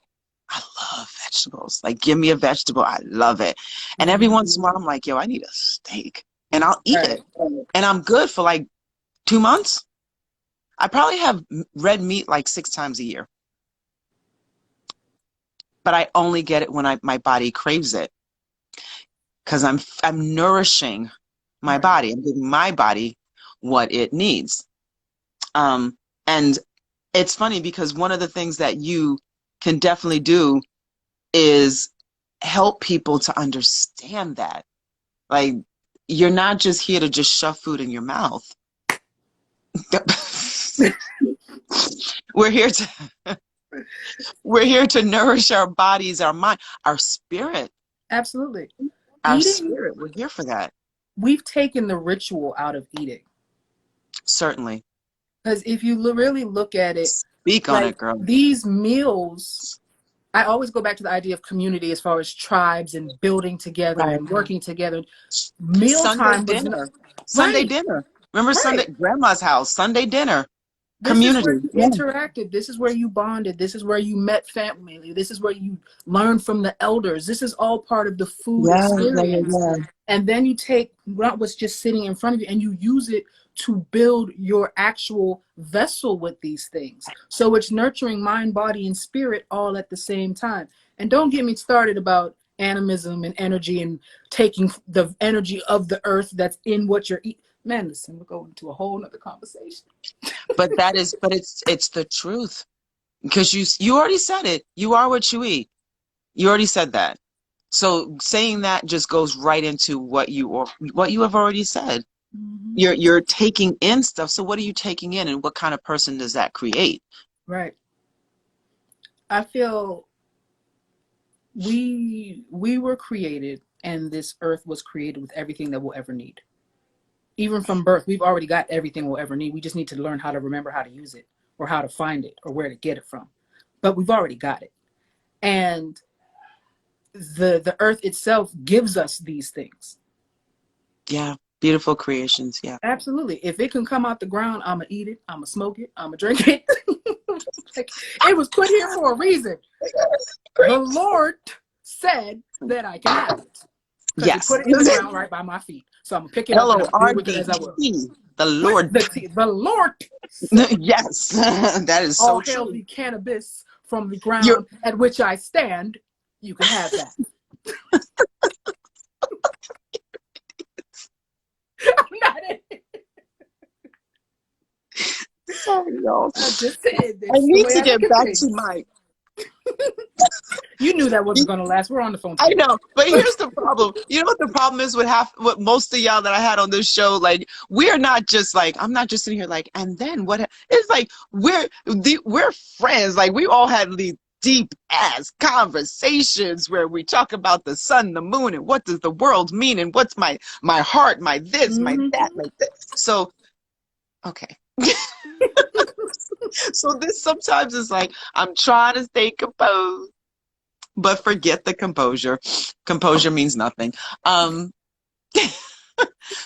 S1: I love vegetables. Like, give me a vegetable. I love it. And every
S2: Hmm.
S1: once in a while, I'm like, yo, I need a steak. And I'll eat it.
S2: Right.
S1: And I'm good for like 2 months. I probably have red meat like 6 times a year, but I only get it when my body craves it because I'm nourishing my
S2: Right.
S1: body. I'm giving my body what it needs. Um, and it's funny because one of the things that you can definitely do is help people to understand that. Like, you're not just here to just shove food in your mouth. We're here to we're here to nourish our bodies, our mind, our spirit,
S2: Absolutely.
S1: our
S2: Eating,
S1: spirit. We're here for that.
S2: we've taken the ritual out of eating.
S1: Certainly.
S2: Because if you really look at it,
S1: Speak on
S2: like
S1: it, girl.
S2: these meals, I always go back to the idea of community as far as tribes and building together
S1: Right.
S2: and working together.
S1: Sunday
S2: Mealtime was
S1: dinner. Sunday
S2: right,
S1: dinner. Remember Sunday
S2: right.
S1: grandma's house, Sunday dinner,
S2: This is where
S1: community.
S2: you
S1: Yeah.
S2: interacted. This is where you bonded. This is where you met family. This is where you learned from the elders. This is all part of the food
S1: Yeah, yeah, yeah,
S2: experience.
S1: yeah.
S2: And then you take what's just sitting in front of you and you use it to build your actual vessel with these things. So it's nurturing mind, body, and spirit all at the same time. And don't get me started about animism and energy and taking the energy of the earth that's in what you're eating. Man, listen, we're going into a whole nother conversation.
S1: But it's the truth because you already said it. You are what you eat. You already said that. So saying that just goes right into what you have already said.
S2: Mm-hmm.
S1: You're taking in stuff. So what are you taking in, and what kind of person does that create?
S2: Right. I feel we were created and this earth was created with everything that we'll ever need. Even from birth, we've already got everything we'll ever need. We just need to learn how to remember how to use it or how to find it or where to get it from. But we've already got it. And the earth itself gives us these things.
S1: Yeah, beautiful creations. Yeah.
S2: Absolutely. If it can come out the ground, I'm gonna eat it, I'm gonna smoke it, I'm gonna drink it. Like, it was put here for a reason. The Lord said that I can have it because He
S1: Yes.
S2: put it in the ground right by my feet. So I'm gonna pick it up and I'm gonna do with it as I will.
S1: Lord. The
S2: With
S1: Lord.
S2: the Lord said,
S1: Yes, that is
S2: "All
S1: so
S2: hail
S1: true.
S2: the cannabis from the
S1: You're
S2: ground at which I stand. You can have that." I'm not in it.
S1: y'all.
S2: I just said
S1: I
S2: it's the
S1: need
S2: way
S1: to
S2: I look
S1: get
S2: at
S1: back to
S2: things.
S1: my.
S2: You knew that wasn't going to last. We're on the phone
S1: I
S2: together.
S1: know, but here's the problem. You know what the problem is with half, what most of y'all that I had on this show, like we're not just like I'm not just sitting here like, and then what? It's like we're friends. Like we all had these deep ass conversations where we talk about the sun, the moon, and what does the world mean, and what's my heart, my this, my that,
S2: Mm-hmm.
S1: my this. So okay. So this sometimes is like I'm trying to stay composed, but forget the composure. Composure means nothing. Um,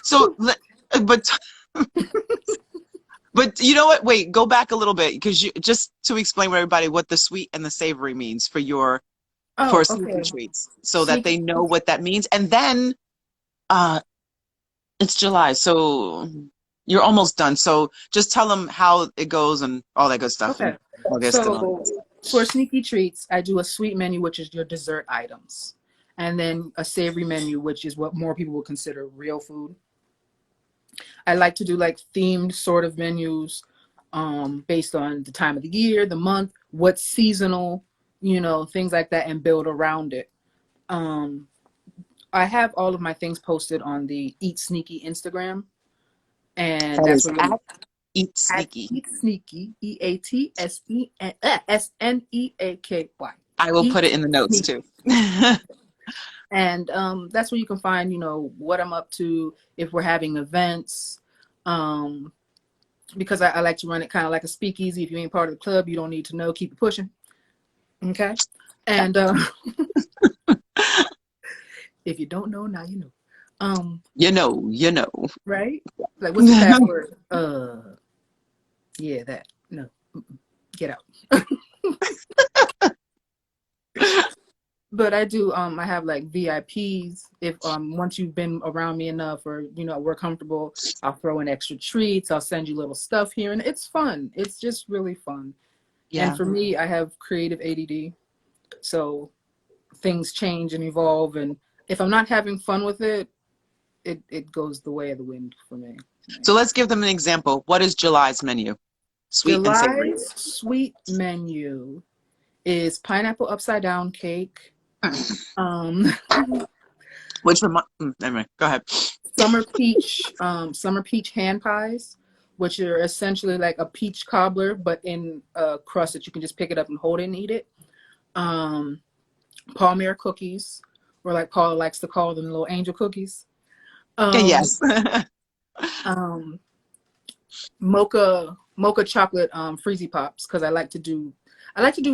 S1: so, but but you know what? Wait, go back a little bit because you just to explain to everybody what the sweet and the savory means for your for
S2: Oh,
S1: sneaky
S2: okay.
S1: treats, so that
S2: Sneaky.
S1: they know what that means. And then uh, it's July, so you're almost done. So just tell them how it goes and all that good stuff
S2: Okay.
S1: in August and all
S2: So
S1: that.
S2: for sneaky treats, I do a sweet menu, which is your dessert items, and then a savory menu, which is what more people would consider real food. I like to do like themed sort of menus, based on the time of the year, the month, what's seasonal, things like that, and build around it. Um, I have all of my things posted on the Eat Sneaky Instagram, and
S1: That
S2: that's
S1: is
S2: where
S1: at
S2: you
S1: Eat
S2: at
S1: Sneaky.
S2: Eat Sneaky, EATSENEAKY.
S1: I will put
S2: Eat
S1: it in the notes
S2: Sneaky.
S1: too.
S2: And that's where you can find, what I'm up to, if we're having events. Um, because I like to run it kind of like a speakeasy. If you ain't part of the club, you don't need to know. Keep it pushing. Okay. And if you don't know, now you know.
S1: You know, you know.
S2: Right? Like, what's your password? Yeah, that. No. Get out. But I do, I have like VIPs. If once you've been around me enough, or we're comfortable, I'll throw in extra treats. I'll send you little stuff here, and it's fun. It's just really fun. And
S1: Yeah.
S2: for me, I have creative ADD, so things change and evolve, and if I'm not having fun with it, it goes the way of the wind for me.
S1: So let's give them an example. What is July's menu? Sweet and savory.
S2: July's sweet menu is pineapple upside down cake, um,
S1: Which anyway, go ahead.
S2: summer peach hand pies, which are essentially like a peach cobbler, but in a crust that you can just pick it up and hold it and eat it. Um, Palmier cookies, or like Paula likes to call them, little angel cookies. Um,
S1: Yes.
S2: um, mocha chocolate freezy pops, because I like to do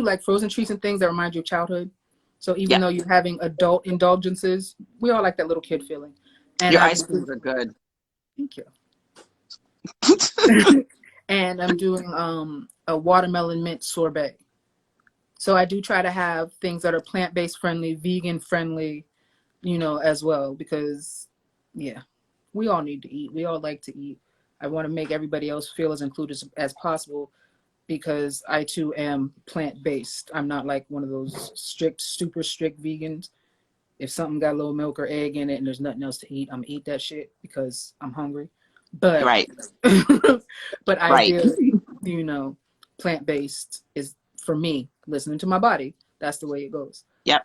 S2: like frozen treats and things that remind you of childhood. So even
S1: Yeah.
S2: though you're having adult indulgences, we all like that little kid feeling. And
S1: Your
S2: I
S1: ice
S2: do,
S1: creams are good.
S2: thank you. And I'm doing a watermelon mint sorbet. So I do try to have things that are plant-based friendly, vegan friendly, as well, because yeah, we all need to eat. We all like to eat. I want to make everybody else feel as included as possible, because I too am plant-based. I'm not like one of those super strict vegans. If something got a little milk or egg in it and there's nothing else to eat, I'm gonna eat that shit because I'm hungry. But
S1: Right.
S2: but
S1: Right.
S2: ideally, plant-based is, for me, listening to my body. That's the way it goes.
S1: Yep.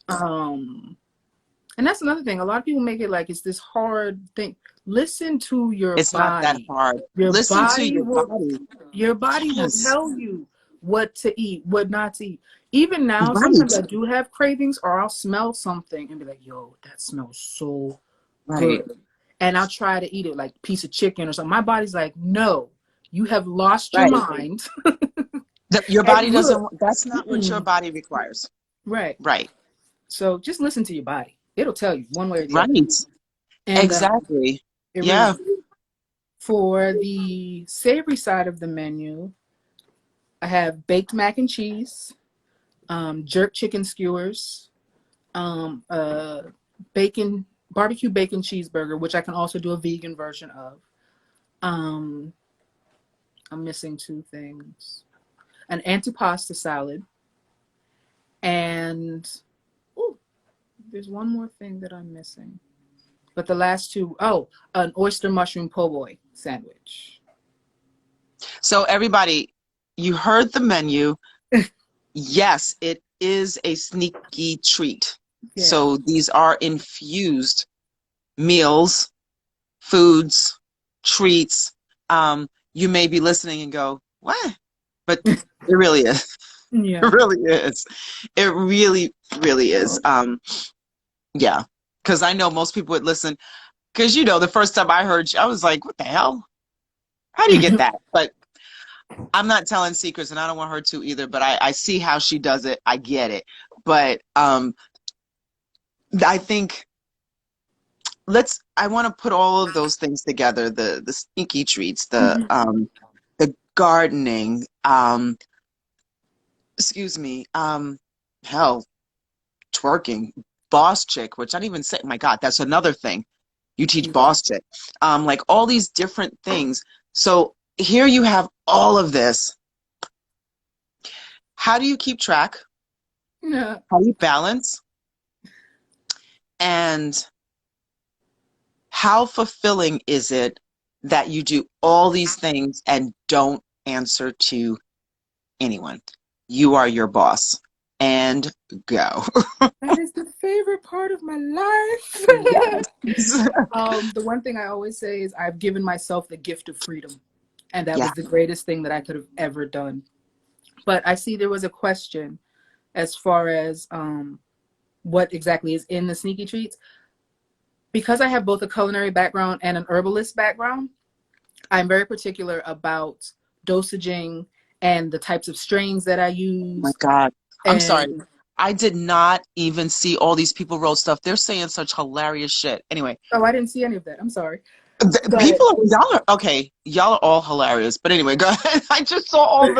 S2: And that's another thing. A lot of people make it like it's this hard thing. Listen to your
S1: It's not that
S2: body.
S1: hard.
S2: Your
S1: Listen to
S2: body
S1: your
S2: will
S1: body.
S2: your body will
S1: Yes.
S2: tell you what to eat, what not to eat. Even now, sometimes
S1: Right.
S2: I do have cravings, or I'll smell something and be like, yo, that smells so
S1: Right.
S2: good. And I'll try to eat it, like a piece of chicken or something. My body's like, no, you have lost your
S1: Right.
S2: mind.
S1: Your
S2: And
S1: body
S2: look,
S1: doesn't, that's not what your body requires.
S2: right.
S1: Right.
S2: So just listen to your body. It'll tell you one way or the other.
S1: Right.
S2: And
S1: Exactly.
S2: it really
S1: Yeah.
S2: does. For the savory side of the menu, I have baked mac and cheese, jerk chicken skewers, a bacon barbecue bacon cheeseburger, which I can also do a vegan version of. Um, I'm missing two things: an antipasta salad, and ooh, there's one more thing that I'm missing. But the last two, an oyster mushroom po' boy sandwich.
S1: So everybody, You heard the menu. Yes, it is a sneaky treat.
S2: Yeah.
S1: So these are infused meals, foods, treats. You may be listening and go, what? But it really is. It
S2: Yeah.
S1: really is. It really, really is. Yeah. Because I know most people would listen. Because, the first time I heard you, I was like, what the hell? How do you get that? But I'm not telling secrets and I don't want her to either, but I see how she does it. I get it. But I think I want to put all of those things together, the sneaky treats, the gardening, excuse me, hell, twerking, boss chick, which I didn't even say, my God, that's another thing. You teach
S2: Yeah.
S1: boss chick. Like all these different things. So here you have all of this. How do you keep track?
S2: Yeah.
S1: How do you balance? And how fulfilling is it that you do all these things and don't answer to anyone? You are your boss. And go.
S2: That is the favorite part of my life.
S1: Yes.
S2: The one thing I always say is I've given myself the gift of freedom. And that
S1: Yeah.
S2: was the greatest thing that I could have ever done. But I see there was a question as far as what exactly is in the sneaky treats. Because I have both a culinary background and an herbalist background, I'm very particular about dosaging and the types of strains that I
S1: Oh my
S2: use.
S1: God. I'm sorry.
S2: And
S1: I did not even see all these people wrote stuff. They're saying such hilarious shit. Anyway,
S2: oh, I didn't see any of that. I'm sorry.
S1: people,
S2: But
S1: y'all are okay. Y'all are all hilarious. But anyway, go ahead. I just saw all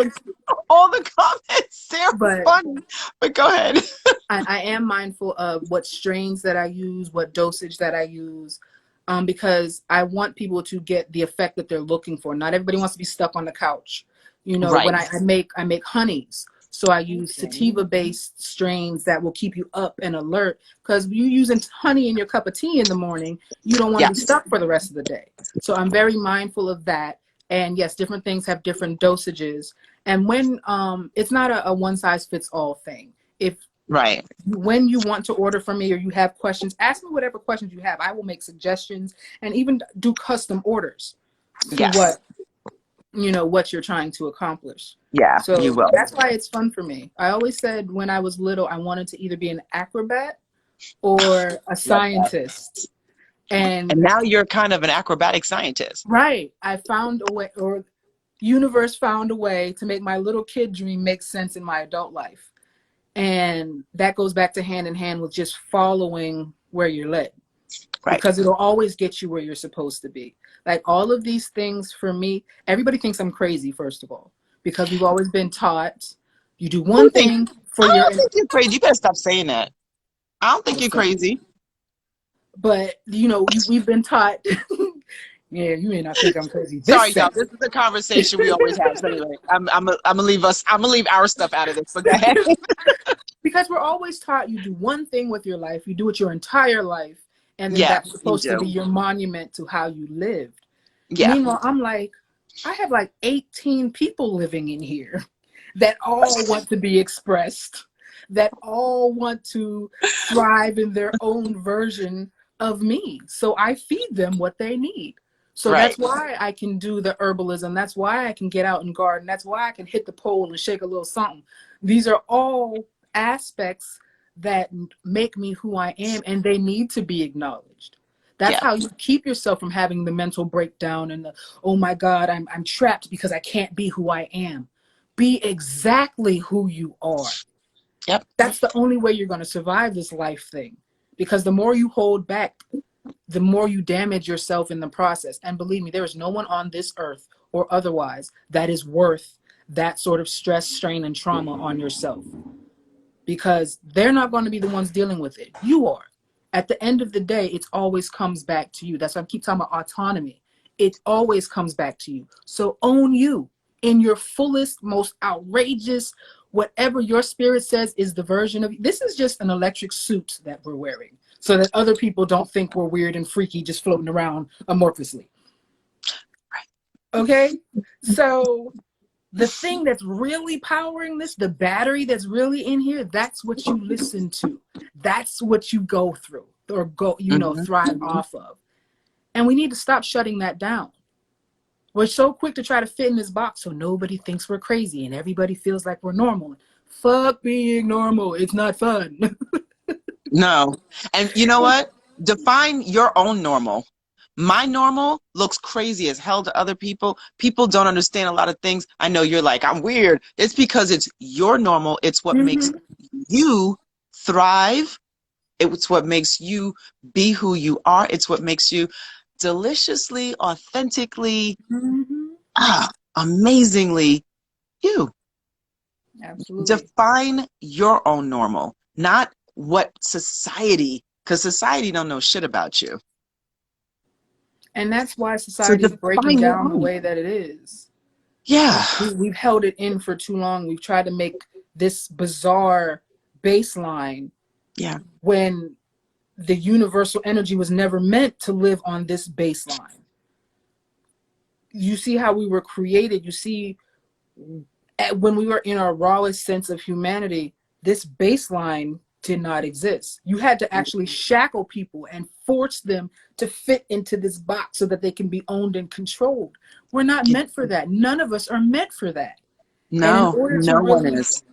S1: the comments. They're
S2: but
S1: funny. But go ahead.
S2: I am mindful of what strains that I use, what dosage that I use, because I want people to get the effect that they're looking for. Not everybody wants to be stuck on the couch.
S1: Right.
S2: When I make honeys, so I use
S1: Okay.
S2: sativa-based strains that will keep you up and alert. Because you using honey in your cup of tea in the morning, you don't want to be
S1: Yes.
S2: stuck for the rest of the day. So I'm very mindful of that. And yes, different things have different dosages. And when it's not a one size fits all thing. If
S1: Right.
S2: when you want to order from me or you have questions, ask me whatever questions you have. I will make suggestions and even do custom orders to
S1: Yes.
S2: what you're trying to accomplish.
S1: Yeah, you
S2: So
S1: will.
S2: that's why it's fun for me. I always said when I was little, I wanted to either be an acrobat or a
S1: Love that.
S2: scientist. And
S1: And now you're kind of an acrobatic scientist.
S2: right, I found a way, or universe found a way to make my little kid dream make sense in my adult life. And that goes back to hand in hand with just following where you're led,
S1: Right.
S2: because it'll always get you where you're supposed to be. Like all of these things for me, everybody thinks I'm crazy, first of all, because we've always been taught you do
S1: Who
S2: one
S1: you think?
S2: thing for
S1: I
S2: your,
S1: don't think you're crazy. You better stop saying that. I don't think you're
S2: what's up?
S1: crazy.
S2: But we've been taught, yeah, you may not think I'm crazy this
S1: Sorry, y'all.
S2: second.
S1: This is a conversation we always have. So anyway, I'm gonna leave us. I'm gonna leave our stuff out of this. But go ahead.
S2: Because we're always taught you do one thing with your life, you do it your entire life, and then
S1: Yeah,
S2: that's
S1: you
S2: supposed to
S1: do.
S2: be your monument to how you lived.
S1: Yeah.
S2: Meanwhile, I'm like, I have like 18 people living in here that all want to be expressed, that all want to thrive in their own version of me. So I feed them what they need. So
S1: Right.
S2: that's why I can do the herbalism. That's why I can get out and garden. That's why I can hit the pole and shake a little something. These are all aspects that make me who I am, and they need to be acknowledged. That's
S1: Yeah.
S2: how you keep yourself from having the mental breakdown and the, oh my God, I'm trapped because I can't be who I am. Be exactly who you are.
S1: Yep.
S2: That's the only way you're going to survive this life thing. Because the more you hold back, the more you damage yourself in the process. And believe me, there is no one on this earth or otherwise that is worth that sort of stress, strain, and trauma on yourself, because they're not going to be the ones dealing with it. You are. At the end of the day, it always comes back to you. That's why I keep talking about autonomy. It always comes back to you. So own you in your fullest, most outrageous, whatever your spirit says is the version of you. This is just an electric suit that we're wearing so that other people don't think we're weird and freaky just floating around amorphously. Okay? So The thing that's really powering this, the battery that's really in here, that's what you listen to. That's what you go through or go,
S1: Hmm.
S2: thrive off of. And we need to stop shutting that down. We're so quick to try to fit in this box so nobody thinks we're crazy and everybody feels like we're normal. Fuck being normal. It's not fun.
S1: No. And you know what? Define your own normal. My normal looks crazy as hell to other people. People don't understand a lot of things. I know you're like, I'm weird. It's because it's your normal. It's what makes
S2: Mm-hmm.
S1: you thrive. It's what makes you be who you are. It's what makes you deliciously, authentically,
S2: Mm-hmm.
S1: amazingly you.
S2: Absolutely.
S1: Define your own normal, not what society, because society don't know shit about you.
S2: And that's why
S1: So
S2: society is breaking
S1: define your
S2: down the
S1: own.
S2: way that it is.
S1: Yeah.
S2: We've held it in for too long. We've tried to make this bizarre baseline
S1: Yeah.
S2: when the universal energy was never meant to live on this baseline. You see how we were created. You see, when we were in our rawest sense of humanity, this baseline did not exist. You had to actually shackle people and force them to fit into this box so that they can be owned and controlled. We're not
S1: Yeah.
S2: meant for that. None of us are meant for that. And
S1: No, no one is.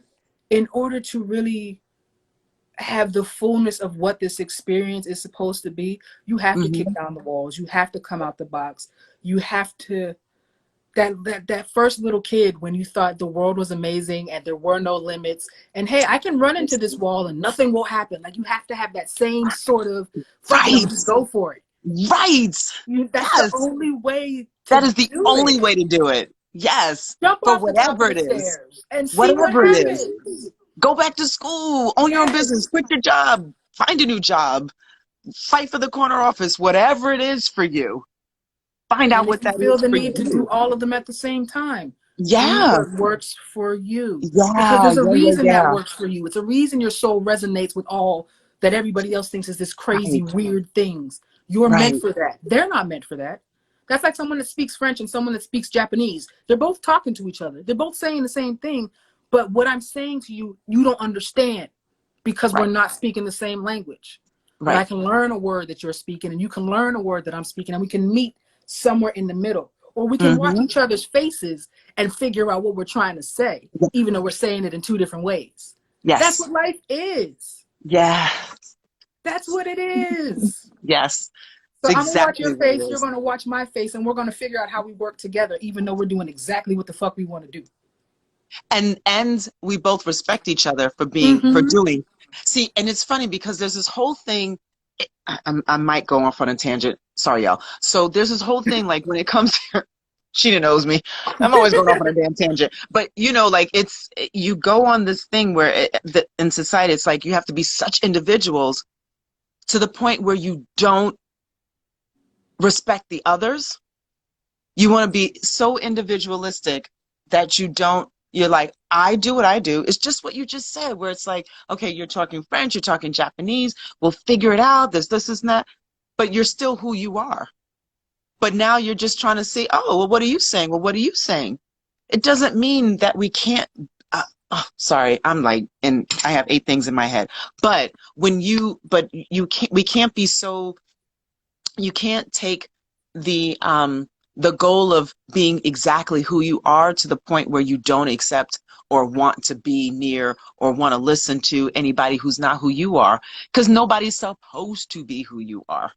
S2: in order to really have the fullness of what this experience is supposed to be, you have to kick
S1: Hmm.
S2: down the walls. You have to come out the box. You have to that first little kid when you thought the world was amazing and there were no limits and hey, I can run into this wall and nothing will happen. Like you have to have that same sort of fuck it, I'm gonna
S1: Right.
S2: just go for it.
S1: Right.
S2: That's the
S1: Yes.
S2: only way
S1: That
S2: to
S1: is the
S2: do
S1: only
S2: it.
S1: way to do it. Yes.
S2: Jump
S1: For
S2: off the top of
S1: whatever
S2: the
S1: it is.
S2: stairs and see what
S1: Whatever it is.
S2: happens.
S1: Go back to school. Own your own
S2: Yes.
S1: business. Quit your job. Find a new job. Fight for the corner office. Whatever it is for you. Find out
S2: And if
S1: what
S2: you
S1: that
S2: feel
S1: is
S2: the
S1: for
S2: need to do
S1: you.
S2: all of them at the same time, do
S1: Yeah.
S2: what works for you. Because
S1: Yeah.
S2: there's a
S1: Yeah. Yeah.
S2: reason that
S1: Yeah.
S2: works for you. It's a reason your soul resonates with all that everybody else thinks is this crazy,
S1: Right.
S2: weird things. You're meant
S1: Right.
S2: for that. They're not meant for that. That's like someone that speaks French and someone that speaks Japanese. They're both talking to each other. They're both saying the same thing. But what I'm saying to you, you don't understand because we're
S1: Right.
S2: not speaking the same language. But I
S1: Right.
S2: can learn a word that you're speaking and you can learn a word that I'm speaking and we can meet somewhere in the middle. Or we can watch
S1: Mm-hmm.
S2: each other's faces and figure out what we're trying to say, even though we're saying it in two different ways. That's
S1: Yes.
S2: what life is.
S1: Yeah.
S2: That's what it is.
S1: Yes.
S2: So
S1: It's
S2: I'm gonna watch
S1: exactly
S2: your
S1: what it
S2: face, you're
S1: is.
S2: gonna watch my face, and we're gonna figure out how we work together, even though we're doing exactly what the fuck we want to do.
S1: And we both respect each other for being for
S2: Mm-hmm.
S1: doing. See, and it's funny because there's this whole thing. I might go off on a tangent. Sorry, y'all. So there's this whole thing like when it comes to Sheena knows me. I'm always going off on a damn tangent. But like it's you go on this thing where in society it's like you have to be such individuals to the point where you don't respect the others. You want to be so individualistic that you're like, I do what I do. It's just what you just said, where it's like, okay, you're talking French, you're talking Japanese, we'll figure it out. This, and that. But you're still who you are. But now you're just trying to say, oh, well, what are you saying? Well, what are you saying? It doesn't mean that we can't. Oh, sorry, I'm like, and I have eight things in my head. But you can't. We can't be so. You can't take the goal of being exactly who you are to the point where you don't accept or want to be near or want to listen to anybody who's not who you are, because nobody's supposed to be who you are.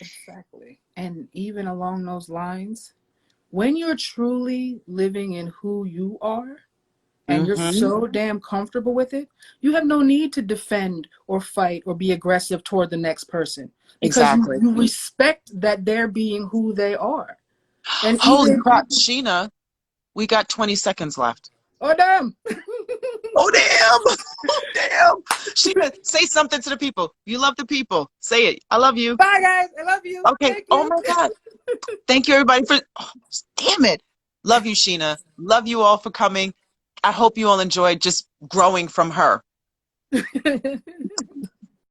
S2: Exactly. And even along those lines, when you're truly living in who you are, and you're
S1: Hmm.
S2: so damn comfortable with it, you have no need to defend or fight or be aggressive toward the next person because
S1: Exactly.
S2: you respect that they're being who they are. And
S1: Holy
S2: even,
S1: crap, Sheena, we got 20 seconds left.
S2: oh, damn.
S1: Oh, damn. Oh, damn. Sheena, say something to the people. You love the people. Say it. I love you.
S2: Bye, guys. I love you.
S1: Okay.
S2: Thank
S1: Oh,
S2: you.
S1: my God. Thank you, everybody, for. Oh, damn it. Love you, Sheena. Love you all for coming. I hope you all enjoyed just growing from her.